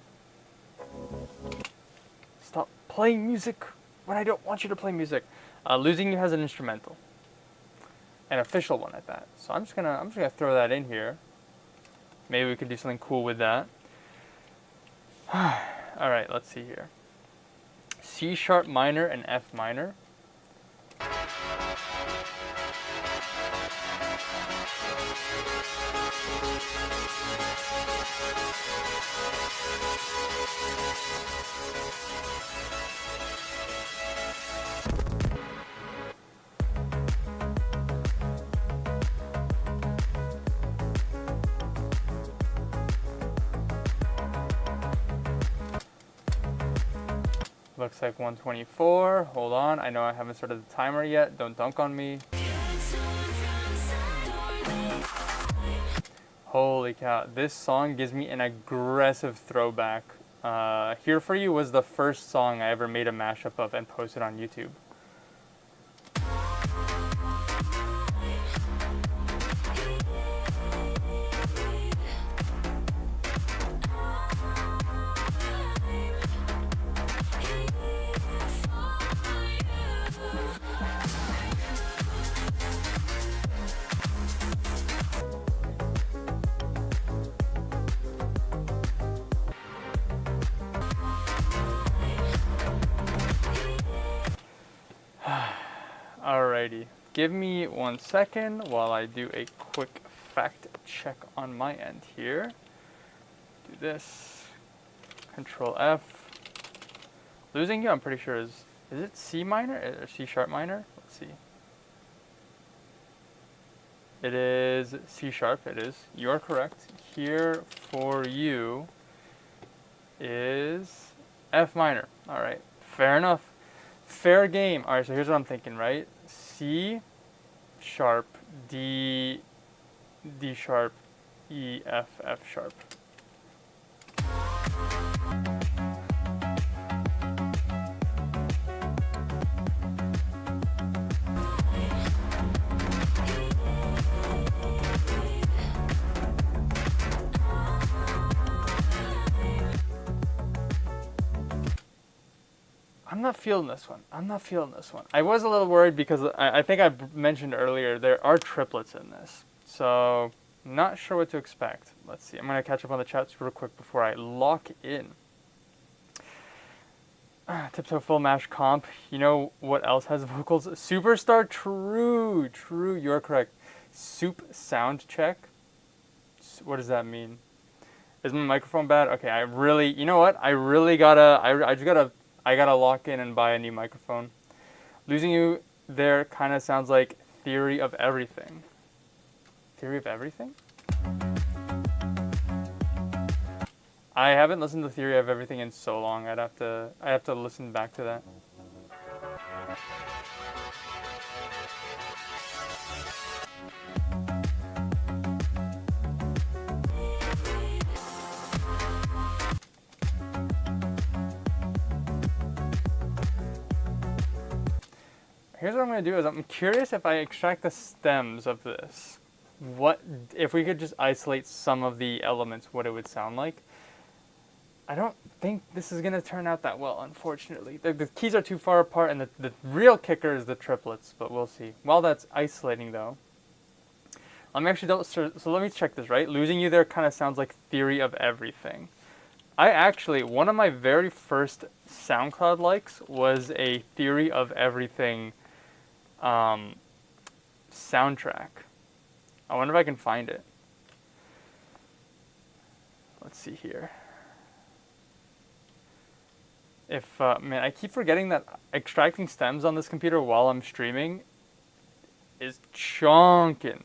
Stop playing music when I don't want you to play music. Losing You has an instrumental. An official one at that. So I'm just gonna throw that in here. Maybe we could do something cool with that. Alright, let's see here. C sharp minor and F minor. Looks like 124. Hold on. I know I haven't started the timer yet. Don't dunk on me. Holy cow. This song gives me an aggressive throwback. Here For You was the first song I ever made a mashup of and posted on YouTube. Alrighty, give me 1 second while I do a quick fact check on my end here. Do this, Control F. Losing You, I'm pretty sure is it C minor or C sharp minor? Let's see. It is C sharp, it is. You are correct. Here For You is F minor. Alright, fair enough. Fair game. Alright, so here's what I'm thinking, right? C sharp, D sharp, E, F sharp. I'm not feeling this one. I'm not feeling this one. I was a little worried because I think I mentioned earlier there are triplets in this. So, not sure what to expect. Let's see. I'm going to catch up on the chats real quick before I lock in. Tiptoe Full Mash Comp. You know what else has vocals? Superstar. True. True. You're correct. Soup Sound Check. What does that mean? Is my microphone bad? Okay, I really, you know what? I really gotta, I gotta lock in and buy a new microphone. Losing you there kind of sounds like Theory of Everything. Theory of Everything? I haven't listened to Theory of Everything in so long. I have to listen back to that. Here's what I'm going to do is I'm curious if I extract the stems of this, what if we could just isolate some of the elements, what it would sound like. I don't think this is going to turn out that well, unfortunately. The keys are too far apart, and the real kicker is the triplets, but we'll see. While that's isolating, though, let me actually so let me check this, right? Losing you there kind of sounds like Theory of Everything. One of my very first SoundCloud likes was a Theory of Everything soundtrack. I wonder if I can find it. Let's see here. If, man, I keep forgetting that extracting stems on this computer while I'm streaming is chonkin'.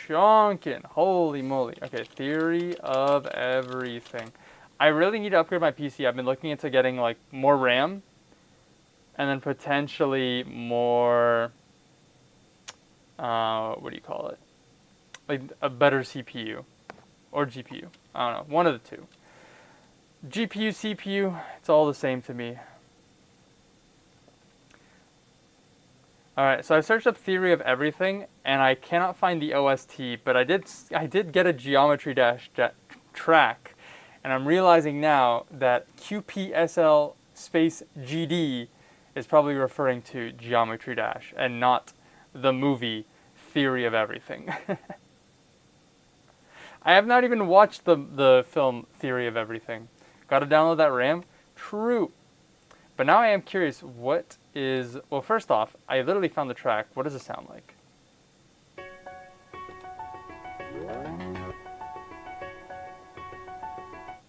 Holy moly. Okay, Theory of Everything. I really need to upgrade my PC. I've been looking into getting, like, more RAM. And then potentially more, what do you call it? Like a better CPU or GPU. I don't know, one of the two. GPU, CPU, it's all the same to me. Alright, so I searched up Theory of Everything, and I cannot find the OST, but I did get a Geometry Dash track, and I'm realizing now that QPSL space GD is probably referring to Geometry Dash and not the movie Theory of Everything. I have not even watched the film Theory of Everything. Gotta download that RAM? True. But now I am curious, what is... Well, first off, I literally found the track. What does it sound like?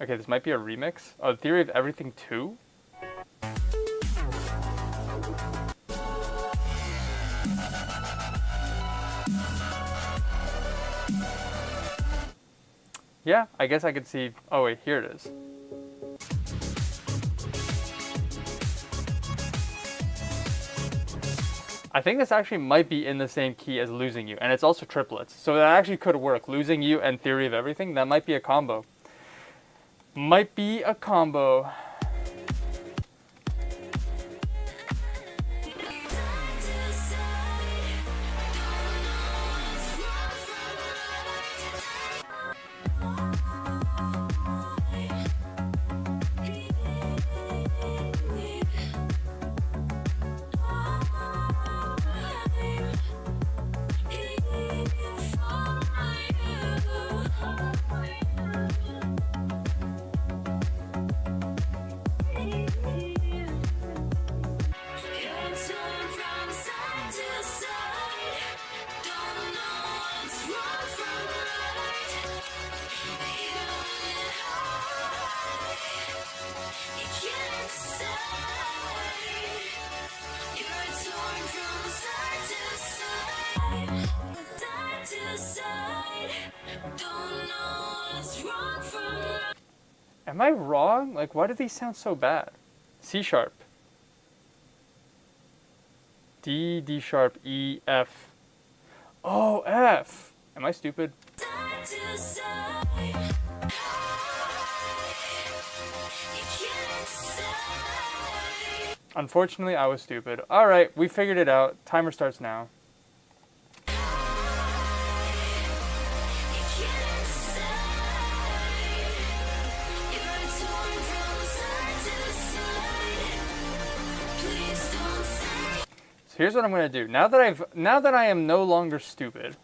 Okay, this might be a remix. Oh, Theory of Everything 2? Yeah, I guess I could see... Oh wait, here it is. I think this actually might be in the same key as Losing You, and it's also triplets. So that actually could work. Losing You and Theory of Everything, that might be a combo. Might be a combo. Am I wrong? Like, why do these sound so bad? C sharp. D, D sharp, E, F. Oh, F. Am I stupid? Unfortunately, I was stupid. Alright, we figured it out. Timer starts now. here's what I'm gonna do. Now that I am no longer stupid.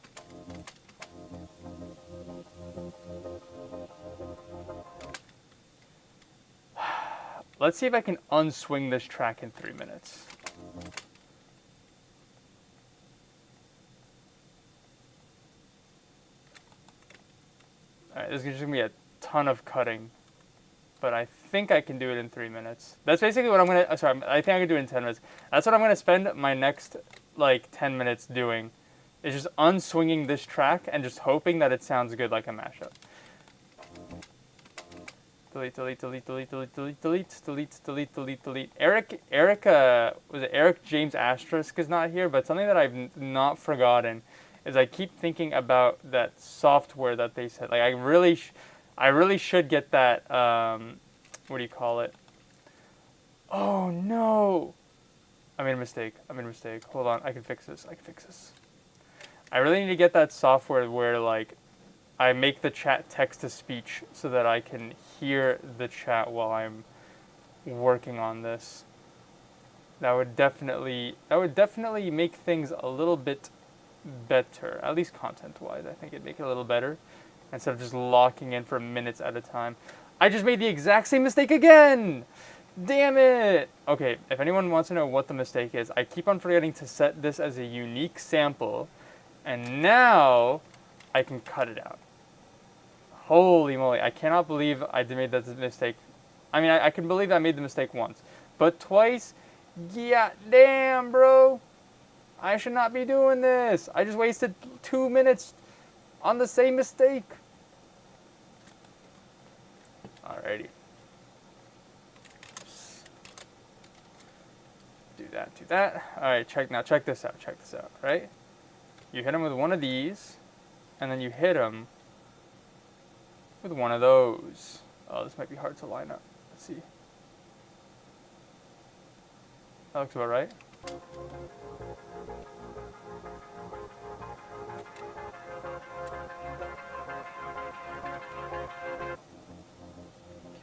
Let's see if I can unswing this track in 3 minutes. Alright, this is just gonna be a ton of cutting. But I think I can do it in 3 minutes. That's basically what I'm gonna, sorry, I think I can do it in 10 minutes. That's what I'm gonna spend my next, like, 10 minutes doing. Is just unswinging this track and just hoping that it sounds good like a mashup. Delete, delete, delete, delete, delete, delete, delete, delete, delete, delete, delete. Eric James Asterisk is not here, but something that I've not forgotten is I keep thinking about that software that they said. Like, I really should get that, what do you call it? Oh, no. I made a mistake. Hold on, I can fix this. I really need to get that software where, like, I make the chat text-to-speech so that I can hear the chat while I'm working on this. That would definitely make things a little bit better, at least content-wise. I think it'd make it a little better instead of just locking in for minutes at a time. I just made the exact same mistake again! Damn it! Okay, if anyone wants to know what the mistake is, I keep on forgetting to set this as a unique sample, and now I can cut it out. Holy moly, I cannot believe I made that mistake. I mean, I can believe I made the mistake once, but twice? Yeah, damn, bro! I should not be doing this! I just wasted 2 minutes on the same mistake! Alrighty. Do that. Alright, check this out, right? You hit him with one of these, and then you hit him with one of those. Oh, this might be hard to line up. Let's see. That looks about right.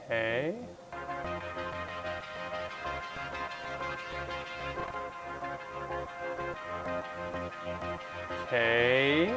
Okay. Okay.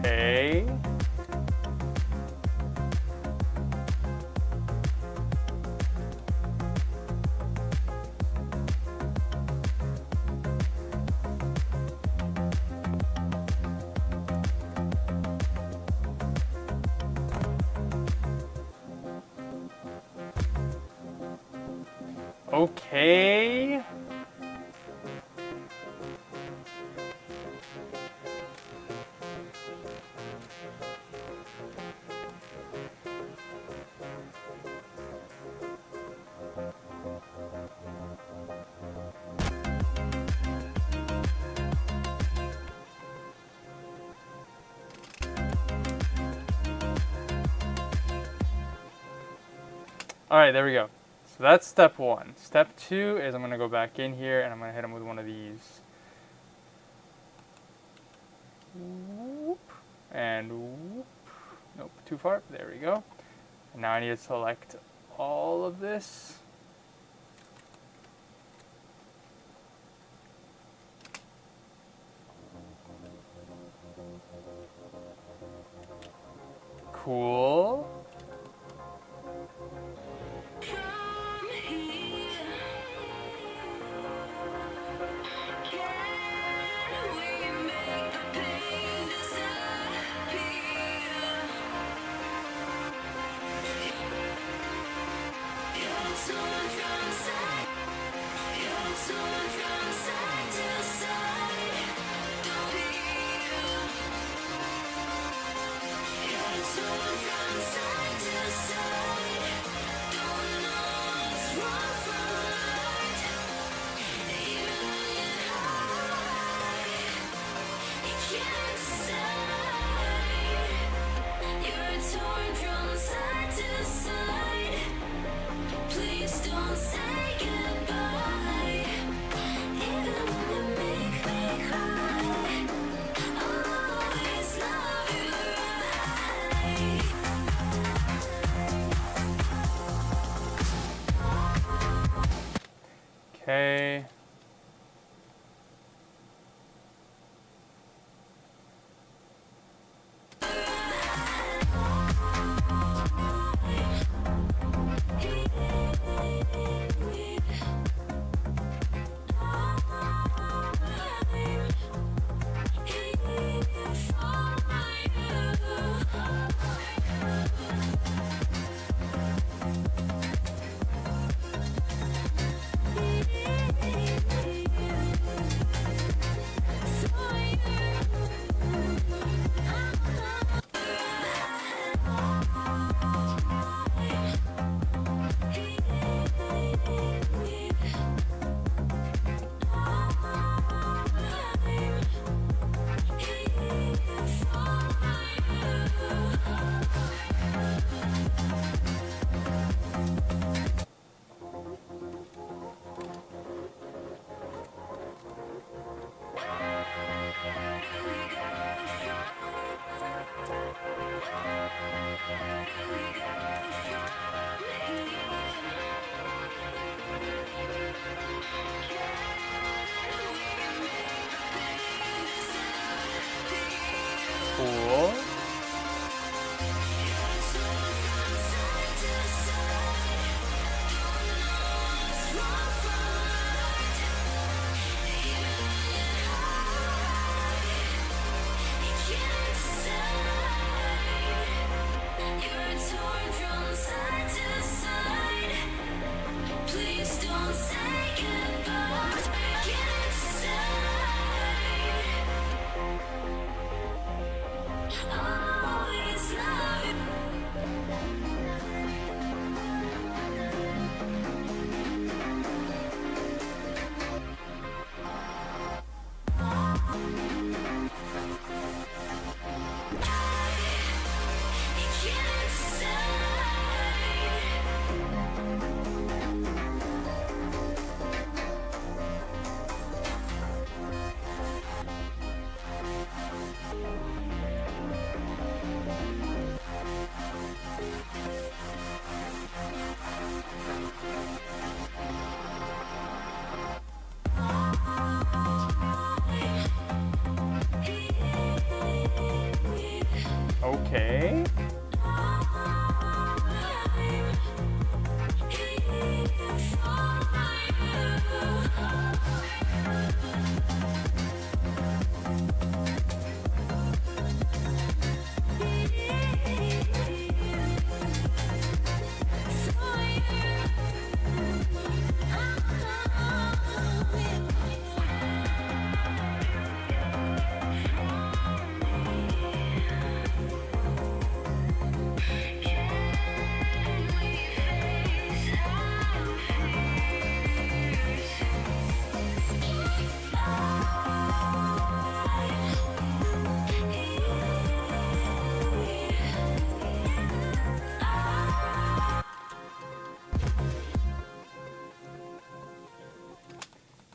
Okay. Okay. All right, there we go. So that's step one. Step two is I'm going to go back in here and I'm going to hit him with one of these. Whoop, and whoop. Nope, too far. There we go. And now I need to select all of this. Cool.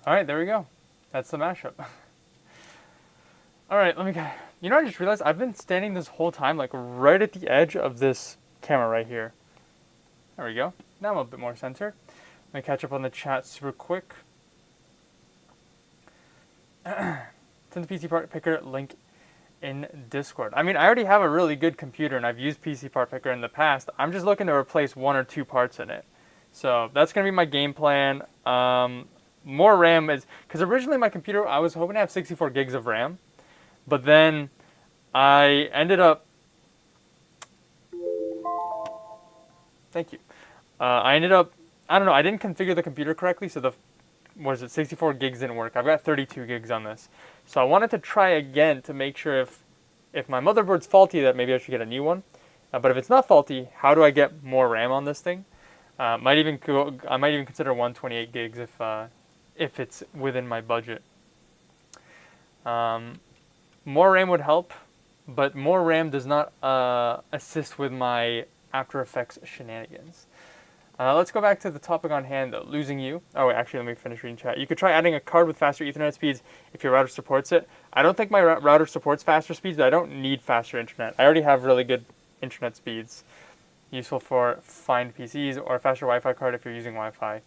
All right, there we go. That's the mashup. All right, let me go. You know, I just realized I've been standing this whole time like right at the edge of this camera right here. There we go. Now I'm a bit more centered. Let me catch up on the chat super quick. Send the PC part picker link in Discord. I mean, I already have a really good computer and I've used PC part picker in the past. I'm just looking to replace 1 or 2 parts in it. So that's going to be my game plan. More RAM is, because originally my computer, I was hoping to have 64 gigs of RAM. But then I ended up, thank you. I ended up, I don't know, I didn't configure the computer correctly, so 64 gigs didn't work. I've got 32 gigs on this. So I wanted to try again to make sure if my motherboard's faulty that maybe I should get a new one. But if it's not faulty, how do I get more RAM on this thing? I might even consider 128 gigs if it's within my budget. More RAM would help, but more RAM does not assist with my After Effects shenanigans. Let's go back to the topic on hand, though, losing you. Oh, wait, actually, let me finish reading chat. You could try adding a card with faster Ethernet speeds if your router supports it. I don't think my router supports faster speeds, but I don't need faster internet. I already have really good internet speeds, useful for find PCs, or a faster Wi-Fi card if you're using Wi-Fi.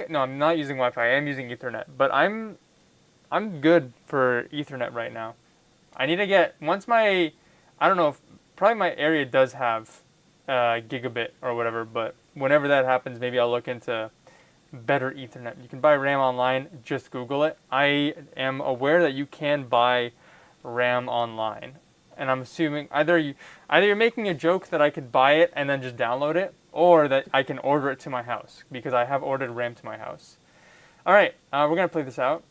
No, I'm not using Wi-Fi. I am using Ethernet, but I'm good for Ethernet right now. I need to get, I don't know, probably my area does have gigabit or whatever, but whenever that happens, maybe I'll look into better Ethernet. You can buy RAM online, just Google it. I am aware that you can buy RAM online, and I'm assuming either you're making a joke that I could buy it and then just download it, or that I can order it to my house, because I have ordered RAM to my house. All right, we're going to play this out.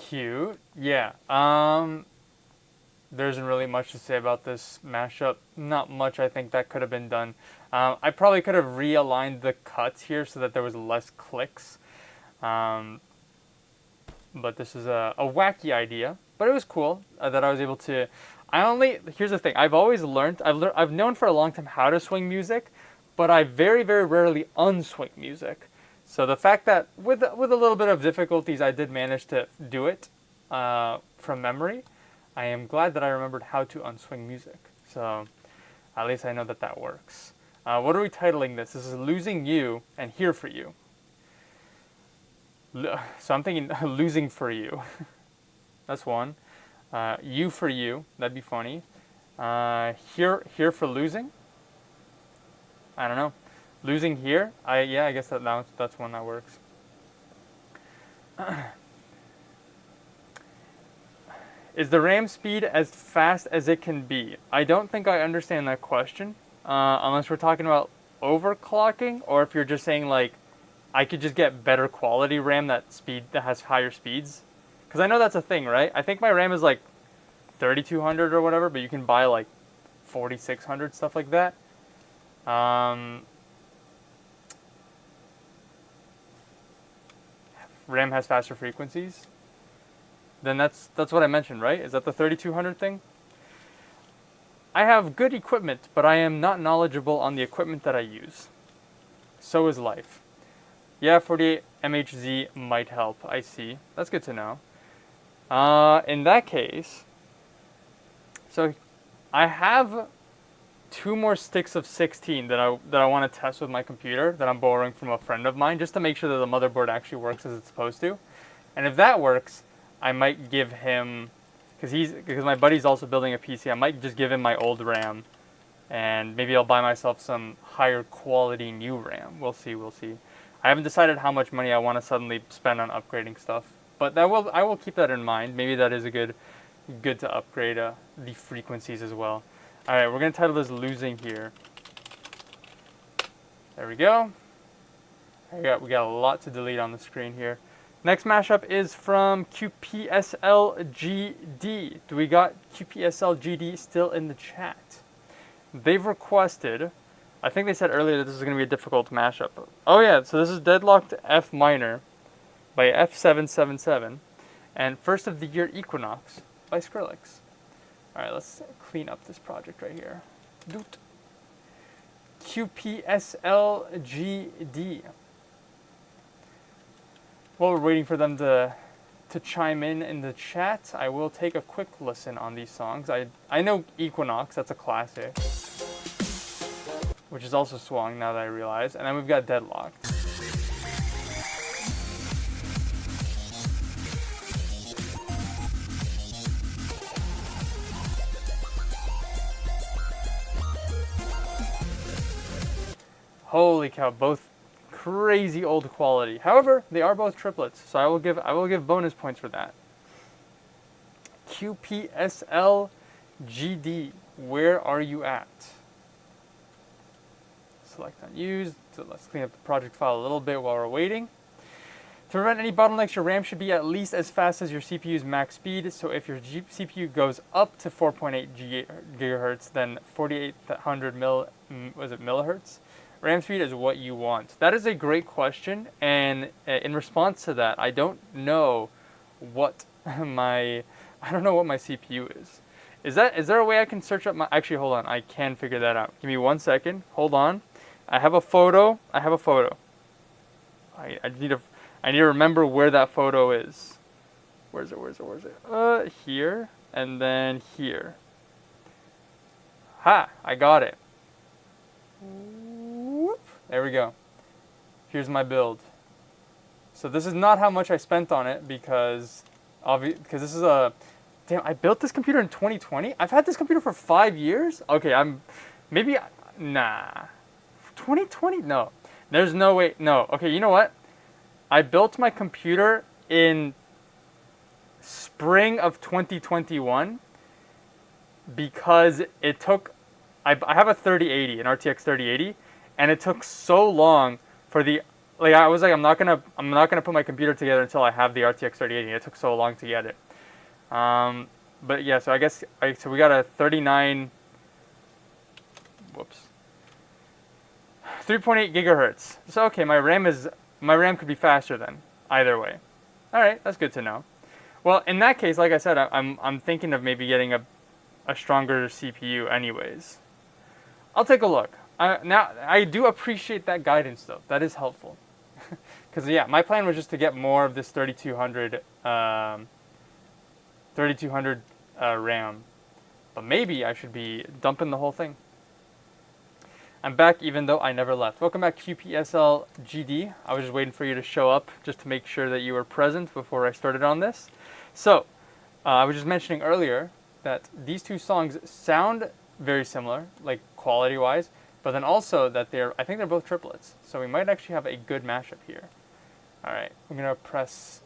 Cute. Yeah. There isn't really much to say about this mashup. Not much I think that could have been done. I probably could have realigned the cuts here so that there was less clicks. But this is a wacky idea. But it was cool that I was able to... Here's the thing. I've known for a long time how to swing music, but I very, very rarely unswing music. So the fact that with a little bit of difficulties I did manage to do it from memory, I am glad that I remembered how to unswing music. So at least I know that that works. What are we titling this? This is Losing You and Here For You. So I'm thinking Losing For You. That's one. U for you. That'd be funny. Here for losing. I don't know. Losing here. I guess that's one that works. Is the RAM speed as fast as it can be? I don't think I understand that question. Unless we're talking about overclocking, or if you're just saying like, I could just get better quality RAM that has higher speeds. Because I know that's a thing, right? I think my RAM is like 3200 or whatever, but you can buy like 4600, stuff like that. RAM has faster frequencies. Then that's what I mentioned, right? Is that the 3200 thing? I have good equipment, but I am not knowledgeable on the equipment that I use. So is life. Yeah, 48 MHz might help. I see. That's good to know. In that case, so I have 2 more sticks of 16 that I want to test with my computer that I'm borrowing from a friend of mine, just to make sure that the motherboard actually works as it's supposed to. And if that works, I might give him, because my buddy's also building a PC, I might just give him my old RAM, and maybe I'll buy myself some higher quality new RAM. We'll see. I haven't decided how much money I want to suddenly spend on upgrading stuff, but I will keep that in mind. Maybe that is good to upgrade the frequencies as well. All right, we're gonna title this "Losing" here. There we go. We got a lot to delete on the screen here. Next mashup is from QPSLGD. Do we got QPSLGD still in the chat? They've requested, I think they said earlier that this is going to be a difficult mashup. Oh yeah, so this is Deadlocked F minor by F777 and First of the Year Equinox by Skrillex. Alright, let's clean up this project right here. Doot. QPSLGD. While we're waiting for them to chime in the chat, I will take a quick listen on these songs. I know Equinox, that's a classic, which is also swung now that I realize. And then we've got Deadlocked. Holy cow, both crazy old quality. However, they are both triplets, so I will give bonus points for that. QPSLGD, where are you at? Select unused. So let's clean up the project file a little bit while we're waiting. To prevent any bottlenecks, your RAM should be at least as fast as your CPU's max speed. So if your CPU goes up to 4.8 gigahertz, then 4800 millihertz. RAM speed is what you want. That is a great question, and in response to that, I don't know what my CPU is. Is there a way I can search up my? Actually, hold on. I can figure that out. Give me 1 second. Hold on. I have a photo. I need to remember where that photo is. Where is it? Here and then here. Ha! I got it. There we go. Here's my build. So this is not how much I spent on it because this is a... Damn, I built this computer in 2020? I've had this computer for 5 years? Okay, nah. 2020? No. There's no way. No. Okay, you know what? I built my computer in spring of 2021 because it took... I have a 3080, an RTX 3080, and it took so long for the, I was like, I'm not gonna put my computer together until I have the RTX 3080. It took so long to get it. But yeah, so I guess so we got a 3.8 gigahertz. So okay, my RAM could be faster then. Either way. All right, that's good to know. Well, in that case, like I said, I'm thinking of maybe getting a stronger CPU anyways. I'll take a look. Now, I do appreciate that guidance, though. That is helpful. Because, yeah, my plan was just to get more of this 3200 RAM. But maybe I should be dumping the whole thing. I'm back even though I never left. Welcome back, QPSLGD. I was just waiting for you to show up just to make sure that you were present before I started on this. So, I was just mentioning earlier that these two songs sound very similar, like quality-wise, but then also that I think they're both triplets. So we might actually have a good mashup here. All right, I'm gonna press.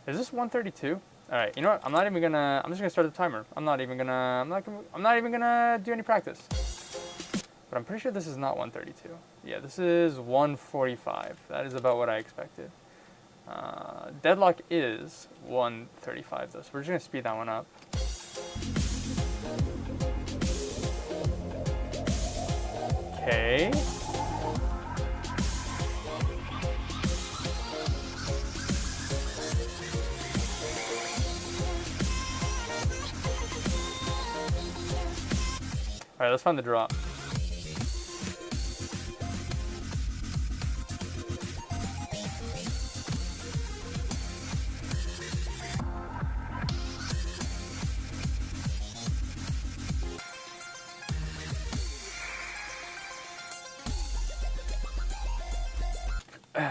Is this 132? All right, you know what? I'm not even gonna. I'm just gonna start the timer. I'm not even gonna do any practice. But I'm pretty sure this is not 132. Yeah, this is 145. That is about what I expected. Deadlock is 135 though, so we're just gonna speed that one up. Okay. All right, let's find the drop.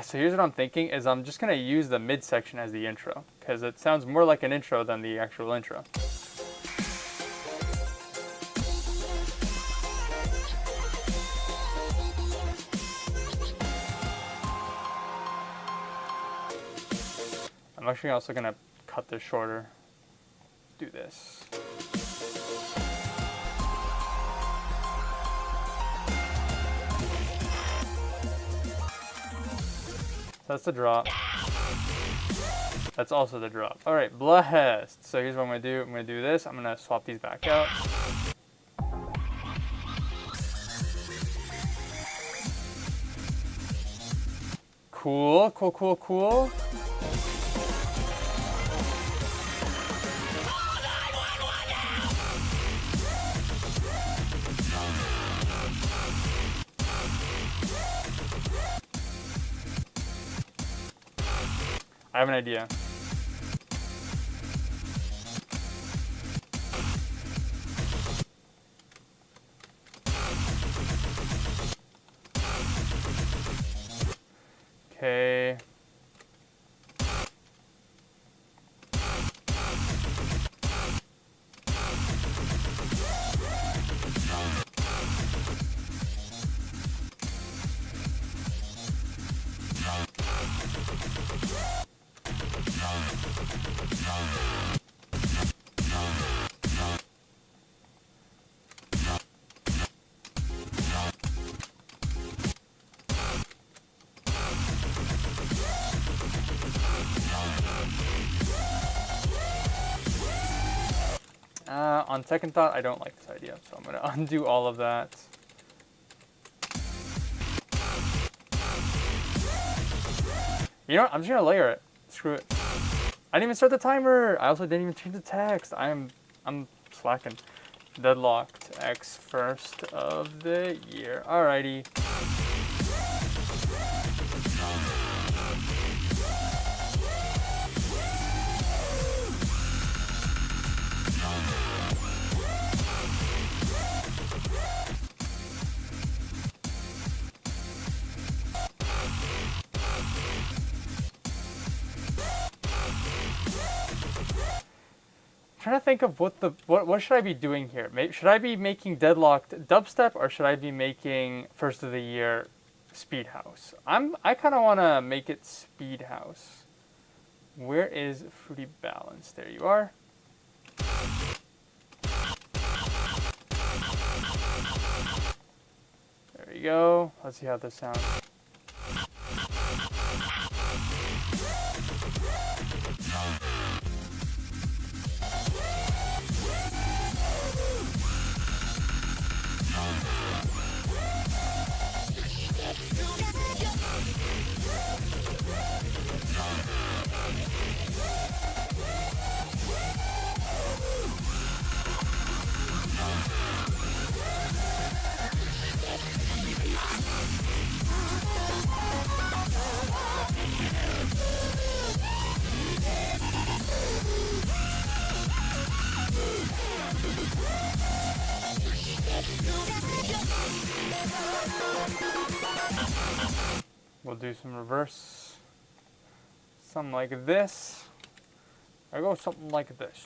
So here's what I'm thinking is I'm just gonna use the midsection as the intro because it sounds more like an intro than the actual intro. I'm actually also gonna cut this shorter. Do this. That's the drop. That's also the drop. All right, blessed. So here's what I'm gonna do. I'm gonna do this. I'm gonna swap these back out. Cool, cool, cool, cool. I have an idea. Okay. On second thought, I don't like this idea, so I'm gonna undo all of that. You know what? I'm just gonna layer it. Screw it. I didn't even start the timer. I also didn't even change the text. I'm slacking. Deadlocked X first of the year. Alrighty. Trying to think of what should I be doing here? Should I be making Deadlocked dubstep or should I be making first of the year Speed House? I kind of want to make it Speed House. Where is Fruity Balance? There you are. There you go. Let's see how this sounds. We'll do some reverse. Something like this. I go something like this.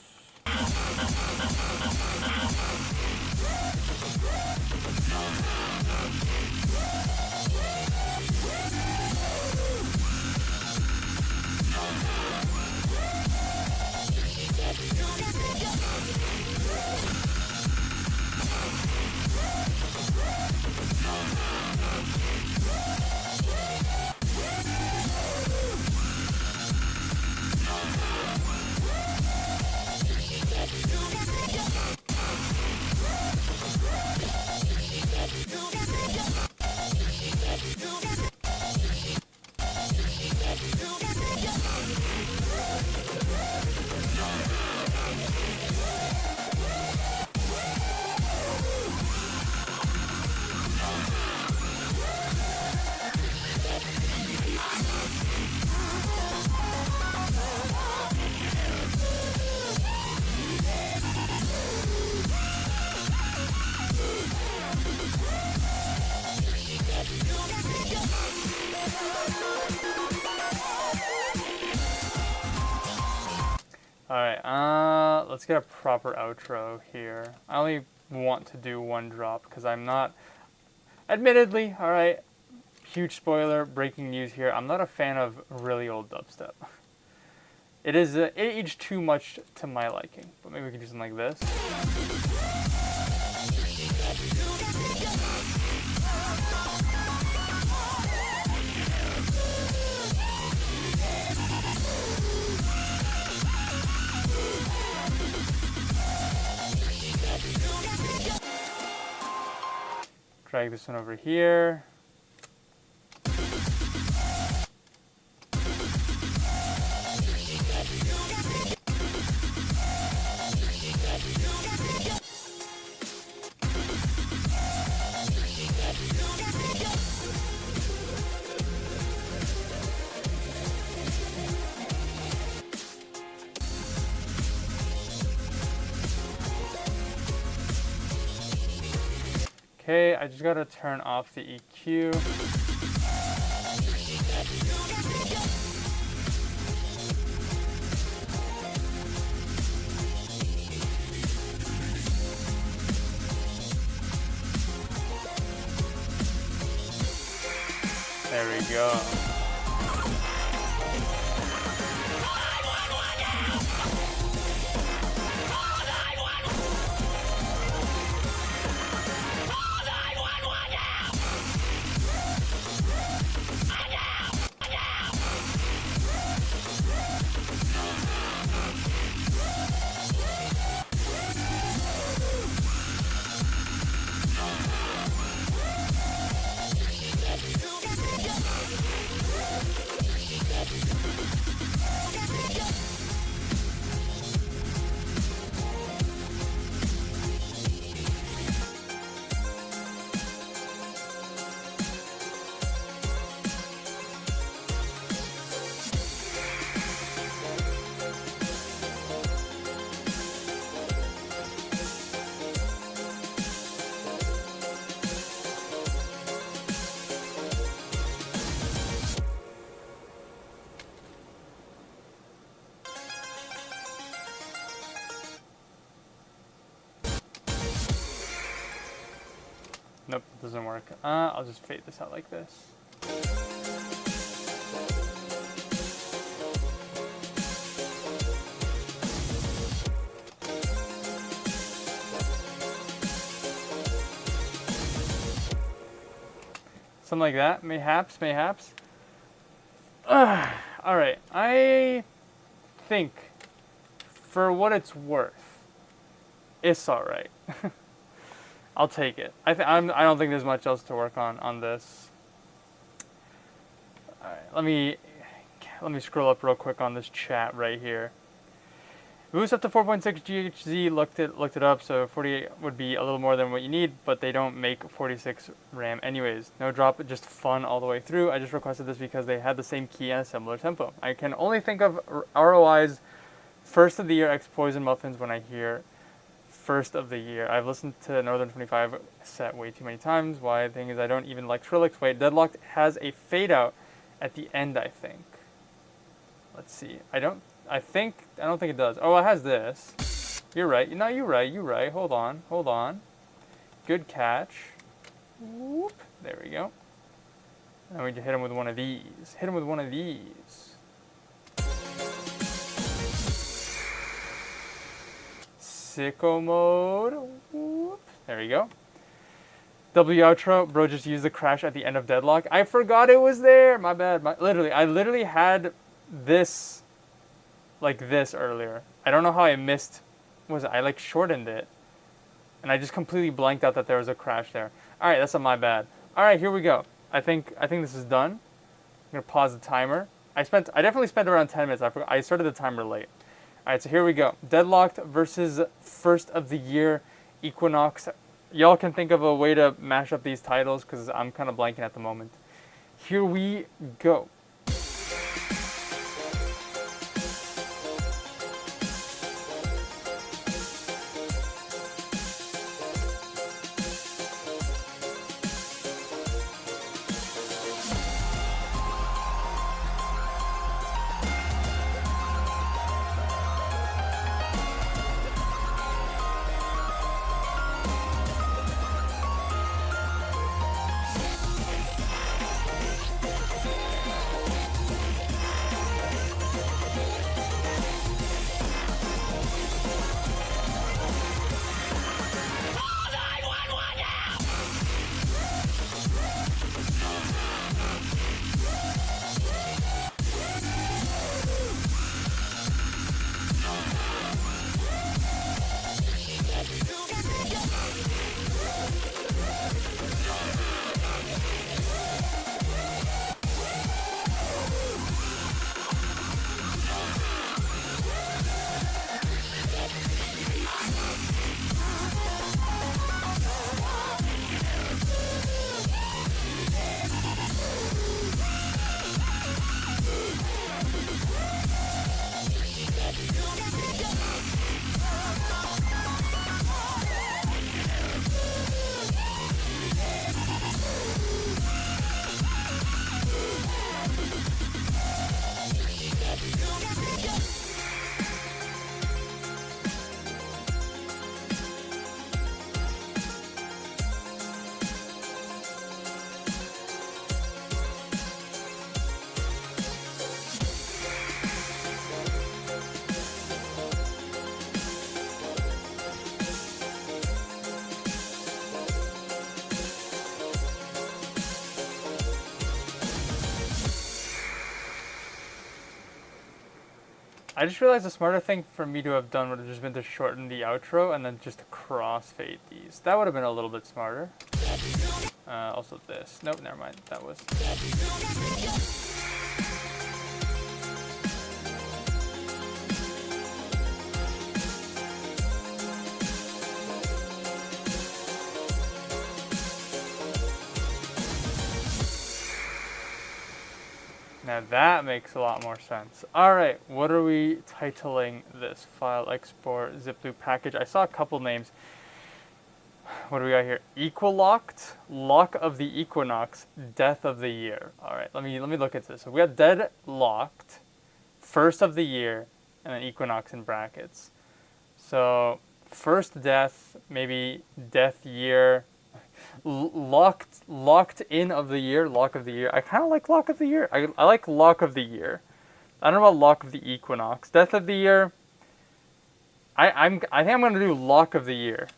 Alright, let's get a proper outro here. I only want to do one drop because I'm not, admittedly, alright, huge spoiler, breaking news here, I'm not a fan of really old dubstep. It is aged too much to my liking, but maybe we can do something like this. Drag this one over here. Okay, I just gotta turn off the EQ. There we go. Nope, doesn't work. I'll just fade this out like this. Something like that, mayhaps, mayhaps. Alright, I think for what it's worth, it's alright. I'll take it. I don't think there's much else to work on this. All right, let me scroll up real quick on this chat right here. Boost up to 4.6 GHz. Looked it up. So 48 would be a little more than what you need, but they don't make 46 RAM anyways. No drop, just fun all the way through. I just requested this because they had the same key and a similar tempo. I can only think of ROI's first of the year X Poison Muffins when I hear first of the year. I've listened to Northern 25 set way too many times. Why? The thing is, I don't even like Skrillex. Wait, Deadlocked has a fade out at the end, I think. Let's see. I don't think it does. Oh, it has this. You're right. No, you're right. Hold on. Good catch. Whoop. There we go. And we just hit him with one of these. Sicko mode. Whoop. There we go. W outro. Bro just used the crash at the end of Deadlock. I forgot it was there. My bad. I literally had this like this earlier. I don't know how I missed. I like shortened it. And I just completely blanked out that there was a crash there. Alright, that's not my bad. Alright, here we go. I think this is done. I'm gonna pause the timer. I definitely spent around 10 minutes. I started the timer late. Alright, so here we go. Deadlocked versus first of the year Equinox. Y'all can think of a way to mash up these titles because I'm kind of blanking at the moment. Here we go. I just realized the smarter thing for me to have done would have just been to shorten the outro and then just to crossfade these. That would have been a little bit smarter. Also this. Nope, never mind. That was... Now that makes a lot more sense. Alright, what are we titling this? File, export, zip loop package. I saw a couple names. What do we got here? Equilocked, Lock of the Equinox, Death of the Year. Alright, let me look at this. So we got Deadlocked, First of the Year, and then Equinox in brackets. So, first death, maybe death year. Locked in of the year, Lock of the Year. I kind of like Lock of the Year. I like Lock of the Year. I don't know about Lock of the Equinox. Death of the Year. I think I'm gonna do Lock of the Year.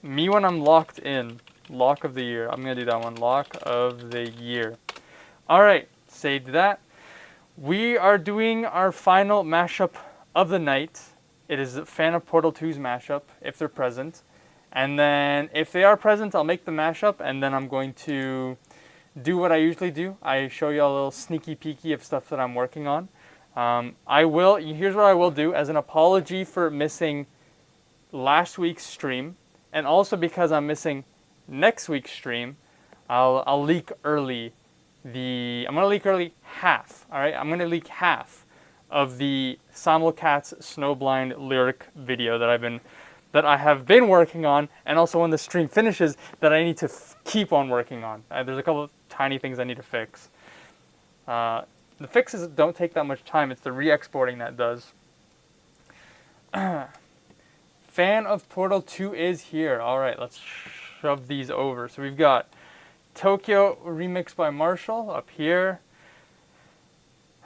Me when I'm locked in. Lock of the Year. I'm gonna do that one. Lock of the Year. All right, saved that. We are doing our final mashup of the night. It is Fan of Portal 2's mashup if they're present. And then if they are present, I'll make the mashup, and then I'm going to do what I usually do. I show you a little sneaky peeky of stuff that I'm working on. Here's what I will do as an apology for missing last week's stream, and also because I'm missing next week's stream, I'll leak early I'm gonna leak early half. All right, I'm gonna leak half of the Simulcats Snowblind lyric video that I've been that I have been working on, and also when the stream finishes that I need to keep on working on. There's a couple of tiny things I need to fix. The fixes don't take that much time. It's the re-exporting that does. Fan of Portal 2 is here. All right, let's shove these over. So we've got Tokyo remix by Marshall up here.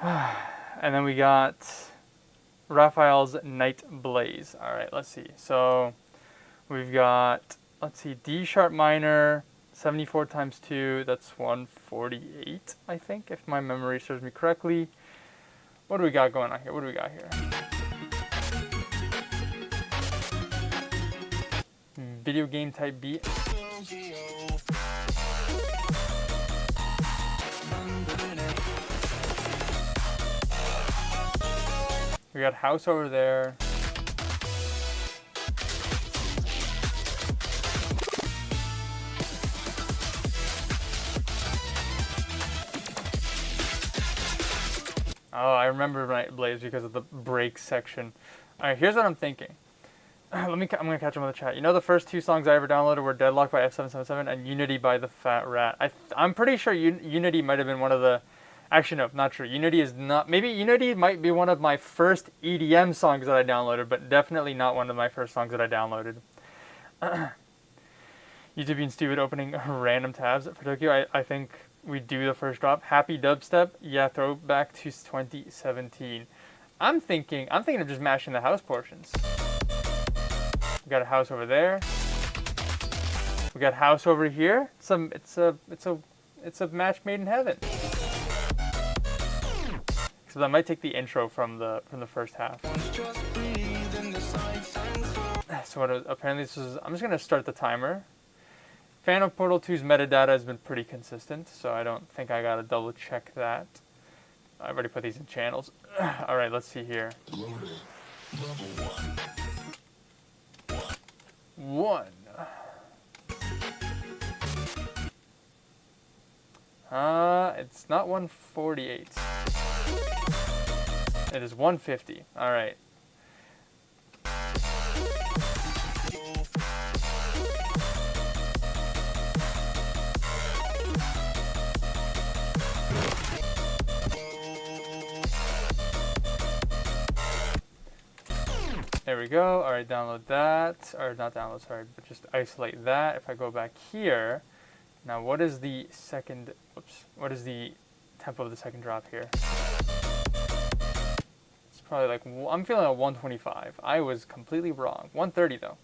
And then we got Raphael's Night Blaze. All right, let's see. So we've got, let's see, D sharp minor, 74 times 2, that's 148, I think, if my memory serves me correctly. What do we got going on here? What do we got here? Video game type beat. We got house over there. Oh, I remember Night Blaze because of the break section. All right, here's what I'm thinking. I'm gonna catch them on the chat. You know, the first two songs I ever downloaded were Deadlock by F777 and Unity by the Fat Rat. I'm pretty sure Unity might have been one of the. Actually, no, not true. Unity is not. Maybe Unity might be one of my first EDM songs that I downloaded, but definitely not one of my first songs that I downloaded. YouTube being stupid opening random tabs for Tokyo. I think we do the first drop. Happy Dubstep. Yeah, throwback to 2017. I'm thinking of just mashing the house portions. We got a house over there. We got a house over here. It's a match made in heaven. So that might take the intro from the first half. So apparently this is. I'm just gonna start the timer. Fan of Portal 2's metadata has been pretty consistent, so I don't think I gotta double check that. I've already put these in channels. All right, let's see here. One. It's not 148. It is 150. All right. There we go. All right, download that. Or not download, sorry, but just isolate that. If I go back here, now what is the second, what is the tempo of the second drop here? It's probably like, I'm feeling a 125. I was completely wrong. 130 though.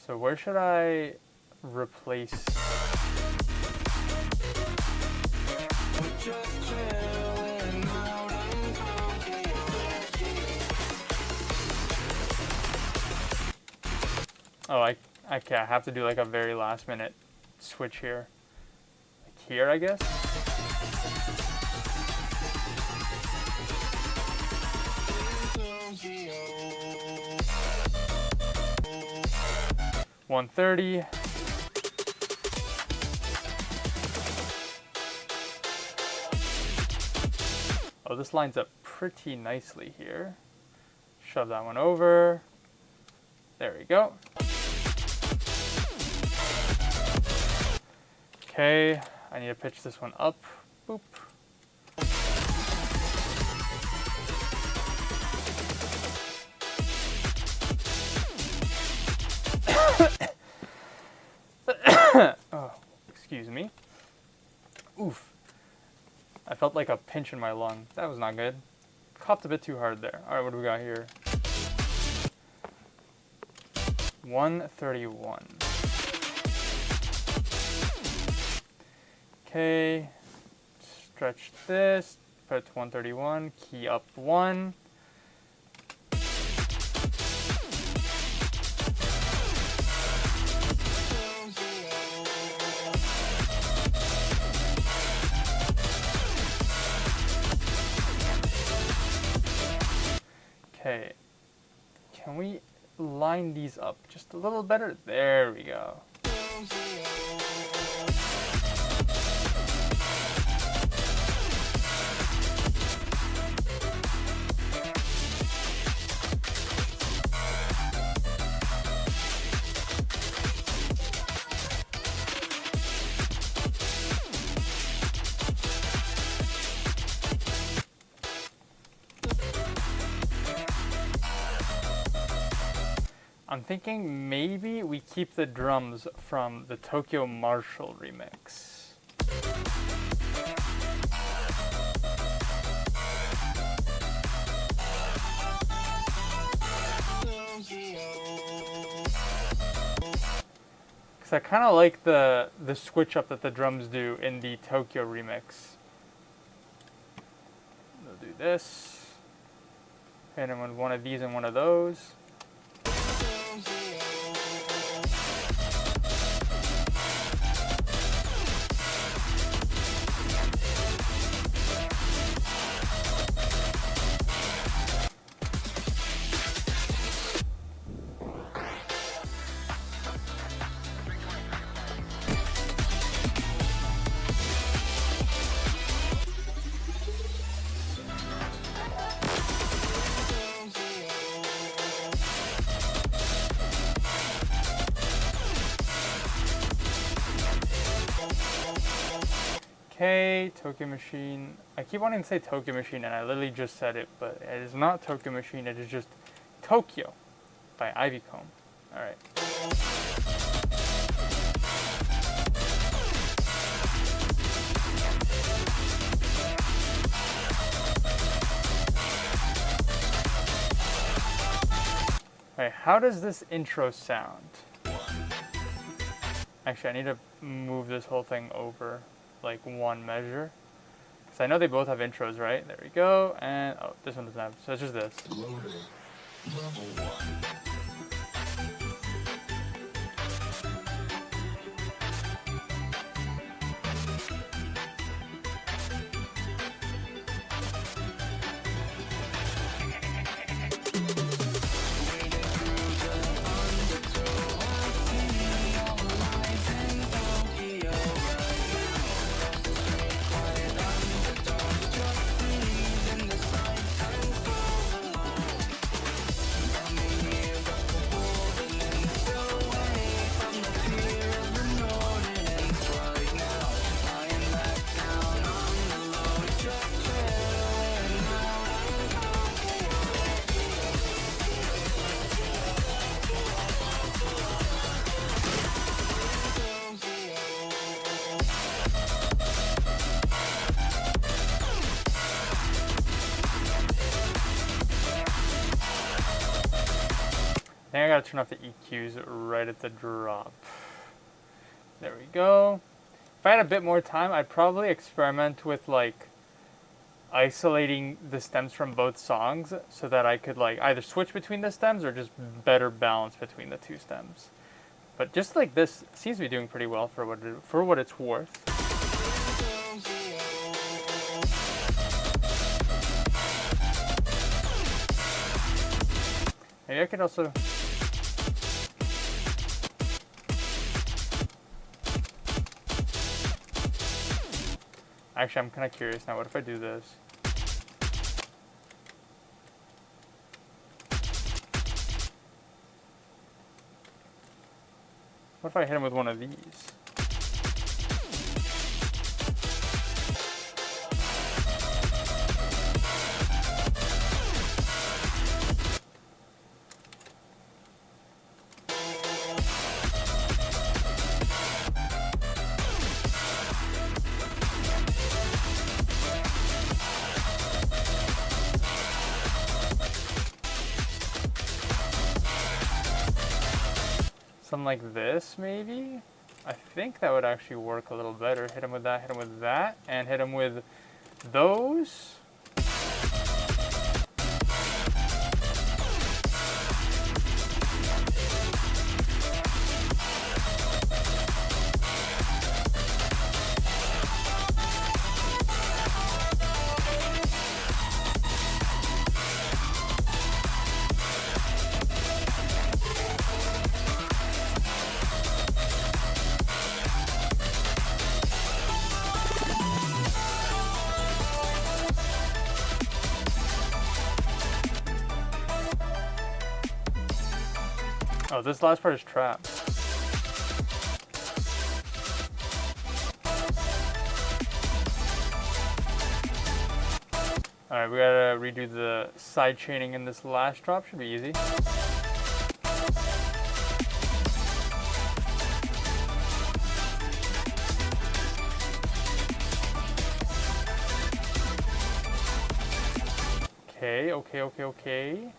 So where should I replace? Oh, I have to do like a very last minute switch here. Like here, I guess? $130. Oh, this lines up pretty nicely here. Shove that one over. There we go. Okay, I need to pitch this one up. Boop. Oh, excuse me. Oof. I felt like a pinch in my lung. That was not good. Coughed a bit too hard there. All right, what do we got here? 131. Okay, stretch this, put it to 131, key up 1. Okay, can we line these up just a little better? There we go. I'm thinking maybe we keep the drums from the Tokyo Marshall remix. Because I kind of like the switch up that the drums do in the Tokyo remix. We'll do this. Hit him with one of these and one of those. Okay, Tokyo Machine. I keep wanting to say Tokyo Machine, and I literally just said it, but it is not Tokyo Machine. It is just Tokyo by Ivy Comb. All right. All right. How does this intro sound? Actually, I need to move this whole thing over like one measure. Because I know they both have intros, right? There we go. And, oh, this one doesn't have, so it's just this. I think I gotta turn off the EQs right at the drop. There we go. If I had a bit more time, I'd probably experiment with like isolating the stems from both songs so that I could like either switch between the stems or just better balance between the two stems. But just like this seems to be doing pretty well for what it's worth. Maybe I could also actually, I'm kind of curious now. What if I do this? What if I hit him with one of these? Something like this, maybe? I think that would actually work a little better. Hit him with that, and hit him with those. Oh, this last part is trapped. Alright, we gotta redo the side chaining in this last drop. Should be easy. Okay, okay, okay, okay.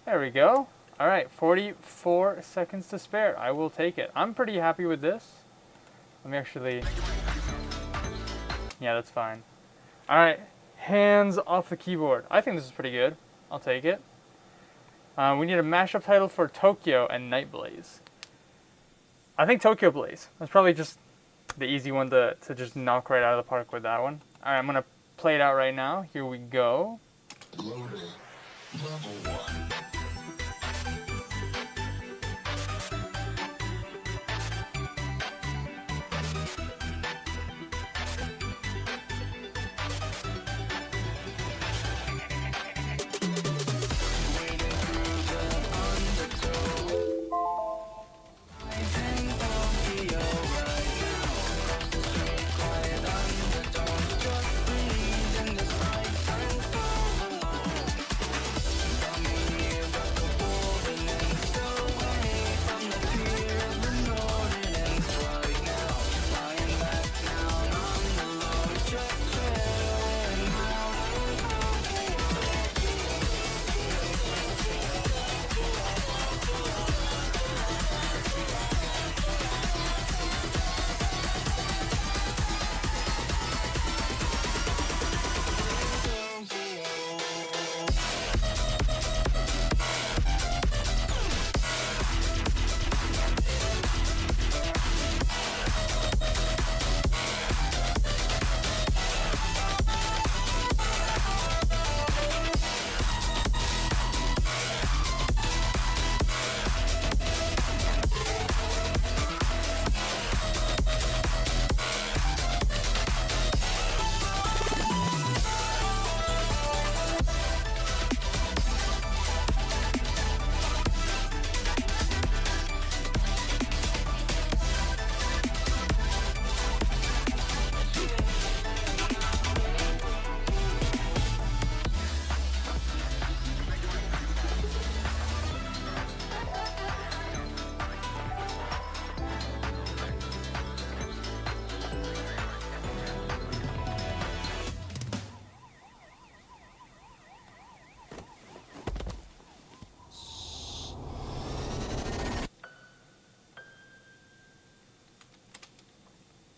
There we go. All right, 44 seconds to spare. I will take it. I'm pretty happy with this. Let me actually... Yeah, that's fine. All right, hands off the keyboard. I think this is pretty good. I'll take it. We need a mashup title for Tokyo and Night Blaze. I think Tokyo Blaze. That's probably just the easy one to just knock right out of the park with that one. All right, I'm going to play it out right now. Here we go. Loaded. Level 1.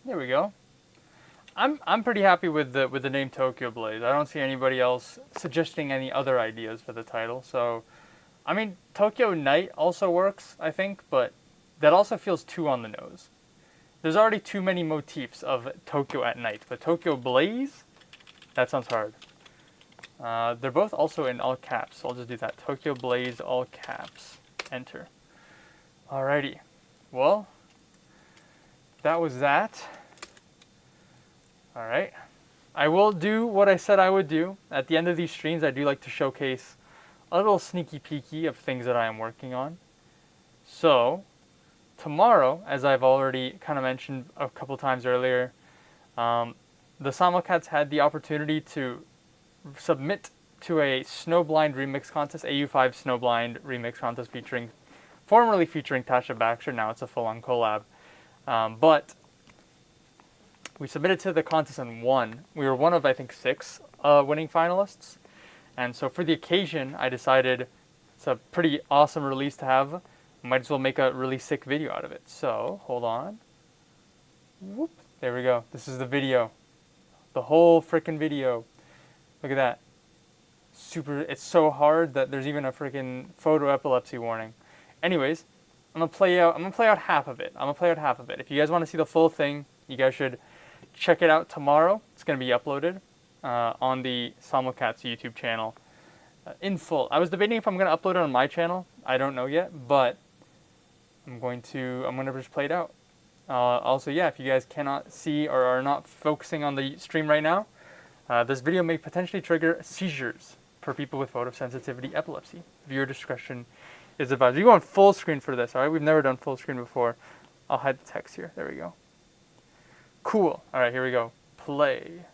There we go. I'm pretty happy with the name Tokyo Blaze. I don't see anybody else suggesting any other ideas for the title. So, I mean, Tokyo Night also works, I think, but that also feels too on the nose. There's already too many motifs of Tokyo at night, but Tokyo Blaze, that sounds hard. They're both also in all caps, so I'll just do that. Tokyo Blaze, all caps. Enter. Alrighty. Well, that was that. Alright. I will do what I said I would do. At the end of these streams, I do like to showcase a little sneaky peeky of things that I am working on. So, tomorrow, as I've already kind of mentioned a couple times earlier, the Simulcats had the opportunity to submit to a Snowblind remix contest, AU5 Snowblind remix contest formerly featuring Tasha Baxter. Now it's a full-on collab. But we submitted to the contest and won. We were one of, I think, 6 winning finalists. And so for the occasion, I decided it's a pretty awesome release to have. Might as well make a really sick video out of it. So, hold on. Whoop. There we go. This is the video. The whole frickin' video. Look at that. It's so hard that there's even a frickin' photo epilepsy warning. Anyways, I'm gonna play out half of it. If you guys want to see the full thing, you guys should check it out tomorrow. It's gonna be uploaded on the Simulcats YouTube channel. in full. I was debating if I'm gonna upload it on my channel. I don't know yet, but I'm gonna just play it out. Also, yeah, if you guys cannot see or are not focusing on the stream right now, this video may potentially trigger seizures for people with photosensitivity epilepsy. Viewer discretion is advised. We go on full screen for this, all right? We've never done full screen before. I'll hide the text here. There we go. Cool. All right, here we go. Play.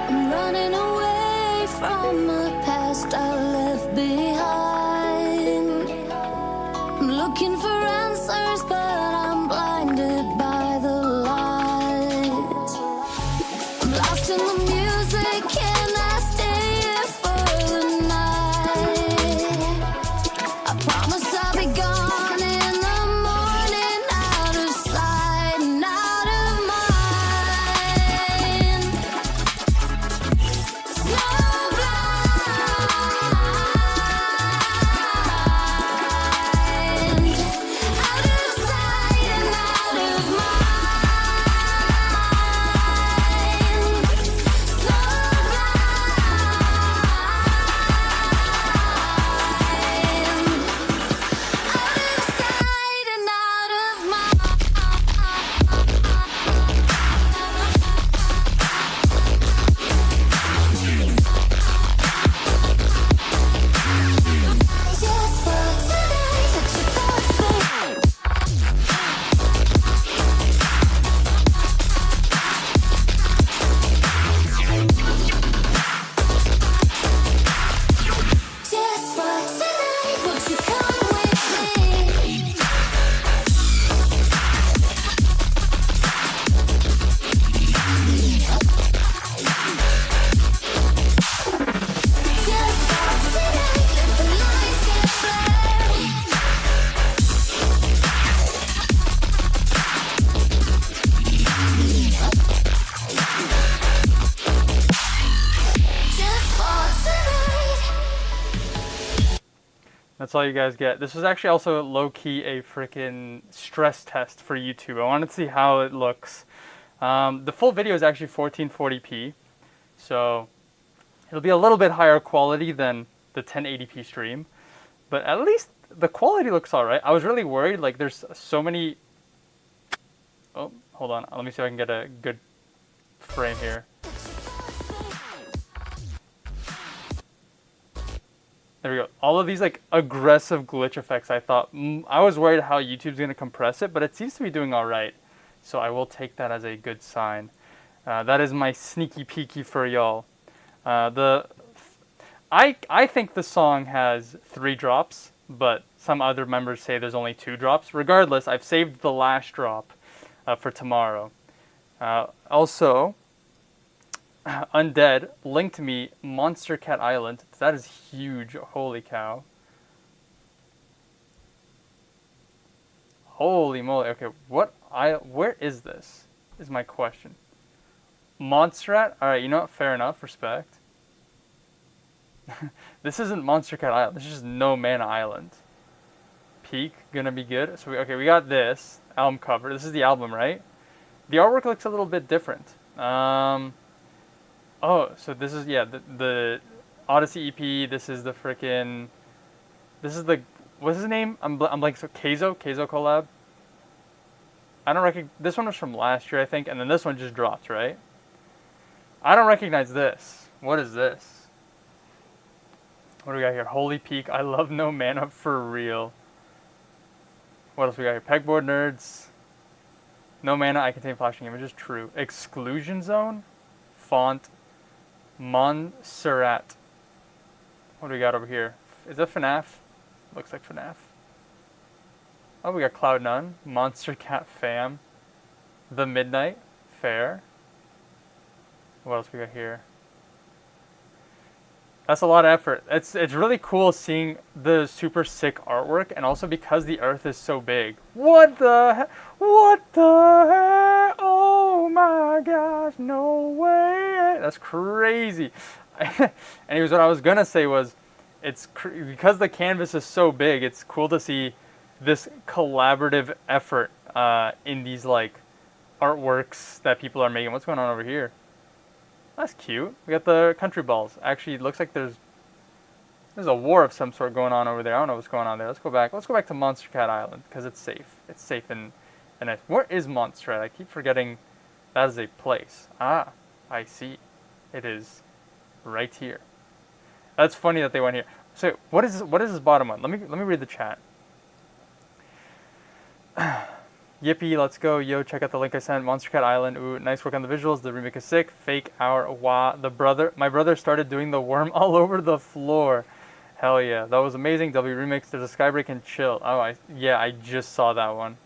I'm running away from the past I left behind. I'm looking for answers, but I'm blinded by the light. I'm lost in the music, can I stay here for the night? I promise I'll be gone in the morning, out of sight and out of mind. That's all you guys get. This was actually also low-key a freaking stress test for YouTube. I wanted to see how it looks. The full video is actually 1440p, so it'll be a little bit higher quality than the 1080p stream, but at least the quality looks alright. I was really worried, like there's so many... Oh, hold on. Let me see if I can get a good frame here. There we go. All of these like aggressive glitch effects, I thought, I was worried how YouTube's going to compress it, but it seems to be doing all right. So I will take that as a good sign. That is my sneaky peeky for y'all. I think the song has 3 drops, but some other members say there's only 2 drops. Regardless, I've saved the last drop for tomorrow. Also, Undead linked me Monster Cat Island. That is huge. Holy cow. Holy moly. Okay, where is this? Is my question. Monstrat? Alright, you know what? Fair enough. Respect. This isn't Monster Cat Island. This is just No Mana Island. Peak. Gonna be good. So, we got this album cover. This is the album, right? The artwork looks a little bit different. Oh, so this is, yeah, the Odyssey EP. This is the freaking... This is the... What's his name? I'm blanking. So Keizo collab. I don't recognize... This one was from last year, I think, and then this one just dropped, right? I don't recognize this. What is this? What do we got here? Holy Peak. I love No Mana for real. What else we got here? Pegboard Nerds. No Mana. I contain flashing images. True. Exclusion Zone. Font. Montserrat. What do we got over here? Is that FNAF? Looks like FNAF. Oh, we got Cloud None. Monster Cat Fam. The Midnight. Fair. What else we got here? That's a lot of effort. It's really cool seeing the super sick artwork, and also because the Earth is so big. What the heck? What the heck? Oh my gosh, no way. That's crazy. anyways, what I was gonna say was, because the canvas is so big, it's cool to see this collaborative effort in these like artworks that people are making. What's going on over here? That's cute. We got the country balls. Actually, it looks like there's a war of some sort going on over there. I don't know what's going on there. Let's go back. Let's go back to Monster Cat Island because it's safe. It's safe and nice. Where is Montserrat? I keep forgetting that is a place. Ah, I see. It is right here. That's funny that they went here. So what is this bottom one? Let me read the chat. Yippee, let's go. Yo, check out the link I sent. Monster Cat Island. Ooh, nice work on the visuals. The remake is sick. Fake hour. Wow. My brother started doing the worm all over the floor. Hell yeah. That was amazing. W remix. There's a skybreak and chill. Oh, I just saw that one.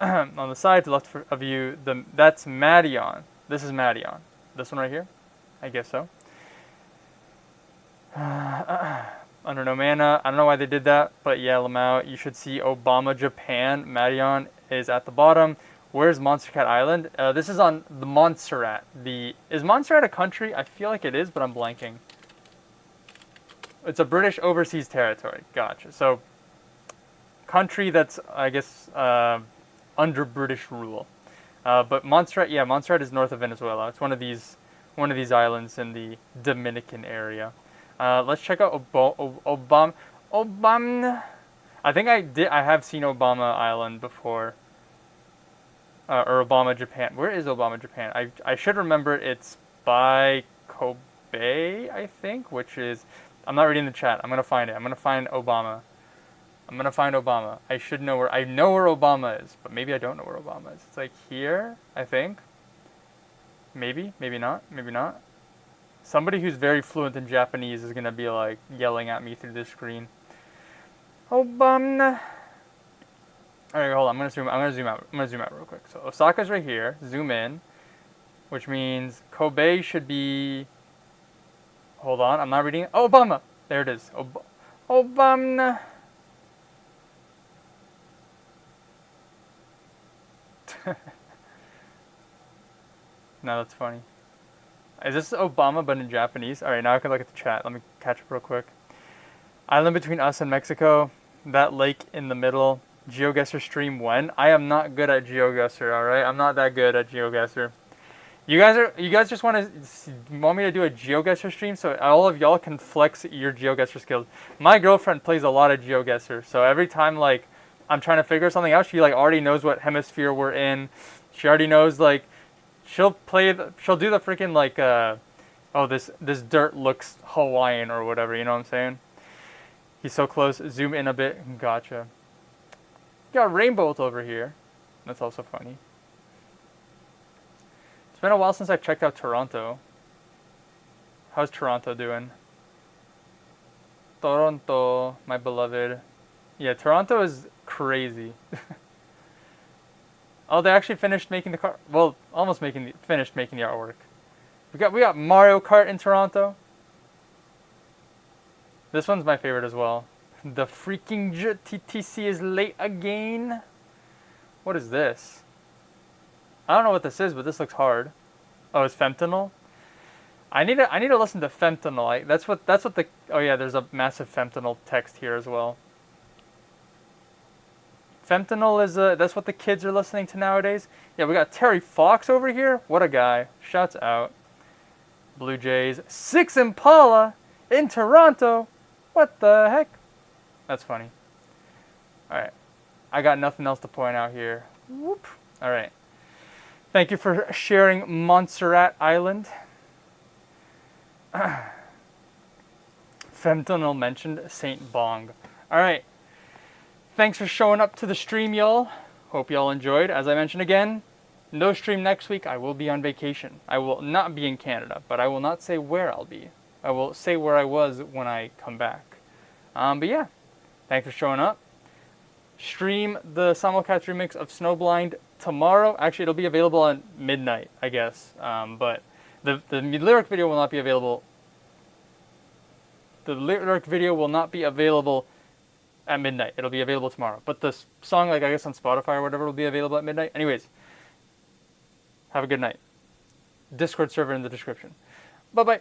On the side to the left of you, that's Madion. This is Madion. This one right here? I guess so. Under no mana. I don't know why they did that, but yeah, Lamau, you should see Obama, Japan. Madion is at the bottom. Where's Monster Cat Island? This is on the Montserrat. Is Montserrat a country? I feel like it is, but I'm blanking. It's a British overseas territory. Gotcha. So, country that's, I guess, under British rule. But Montserrat, yeah, Montserrat is north of Venezuela. It's one of these islands in the Dominican area. Let's check out Obama. I think I have seen Obama Island before. Or Obama, Japan. Where is Obama, Japan? I should remember it's by Kobe, I think, which is... I'm not reading the chat. I'm going to find it. I'm going to find Obama. I should know where... I know where Obama is, but maybe I don't know where Obama is. It's like here, I think. Maybe not. Somebody who's very fluent in Japanese is going to be like yelling at me through the screen. Obama. Alright, hold on. I'm going to zoom out real quick. So Osaka's right here. Zoom in. Which means Kobe should be... Hold on. I'm not reading it. Oh, Obama. There it is. Obama. No, that's funny. Is this Obama but in Japanese? Alright, now I can look at the chat. Let me catch up real quick. Island between us and Mexico. That lake in the middle. GeoGuessr stream when? I am not good at GeoGuessr, alright? I'm not that good at GeoGuessr. You guys just want me to do a GeoGuessr stream so all of y'all can flex your GeoGuessr skills. My girlfriend plays a lot of GeoGuessr, so every time like I'm trying to figure something out, she like already knows what hemisphere we're in. She already knows like she'll do the freaking like oh this dirt looks Hawaiian or whatever, you know what I'm saying? He's so close. Zoom in a bit. Gotcha. Got Rainbow over here. That's also funny. It's been a while since I've checked out Toronto. How's Toronto doing? Toronto, my beloved. Yeah, Toronto is crazy. Oh, they actually finished making the car. Well, almost finished making the artwork. We got Mario Kart in Toronto. This one's my favorite as well. The freaking TTC is late again. What is this? I don't know what this is, but this looks hard. Oh, it's fentanyl. I need to listen to fentanyl. That's what the. Oh yeah, there's a massive fentanyl text here as well. Fentanyl is that's what the kids are listening to nowadays. Yeah, we got Terry Fox over here. What a guy! Shouts out. Blue Jays 6 Impala in Toronto. What the heck? That's funny. Alright. I got nothing else to point out here. Whoop. Alright. Thank you for sharing Montserrat Island. Fentanyl mentioned St. Bong. Alright. Thanks for showing up to the stream, y'all. Hope y'all enjoyed. As I mentioned again, no stream next week. I will be on vacation. I will not be in Canada, but I will not say where I'll be. I will say where I was when I come back. But yeah, thanks for showing up. Stream the simulcast remix of Snowblind tomorrow. Actually, it'll be available at midnight, I guess. But the lyric video will not be available. The lyric video will not be available at midnight. It'll be available tomorrow. But the song, like I guess on Spotify or whatever, will be available at midnight. Anyways, have a good night. Discord server in the description. Bye-bye.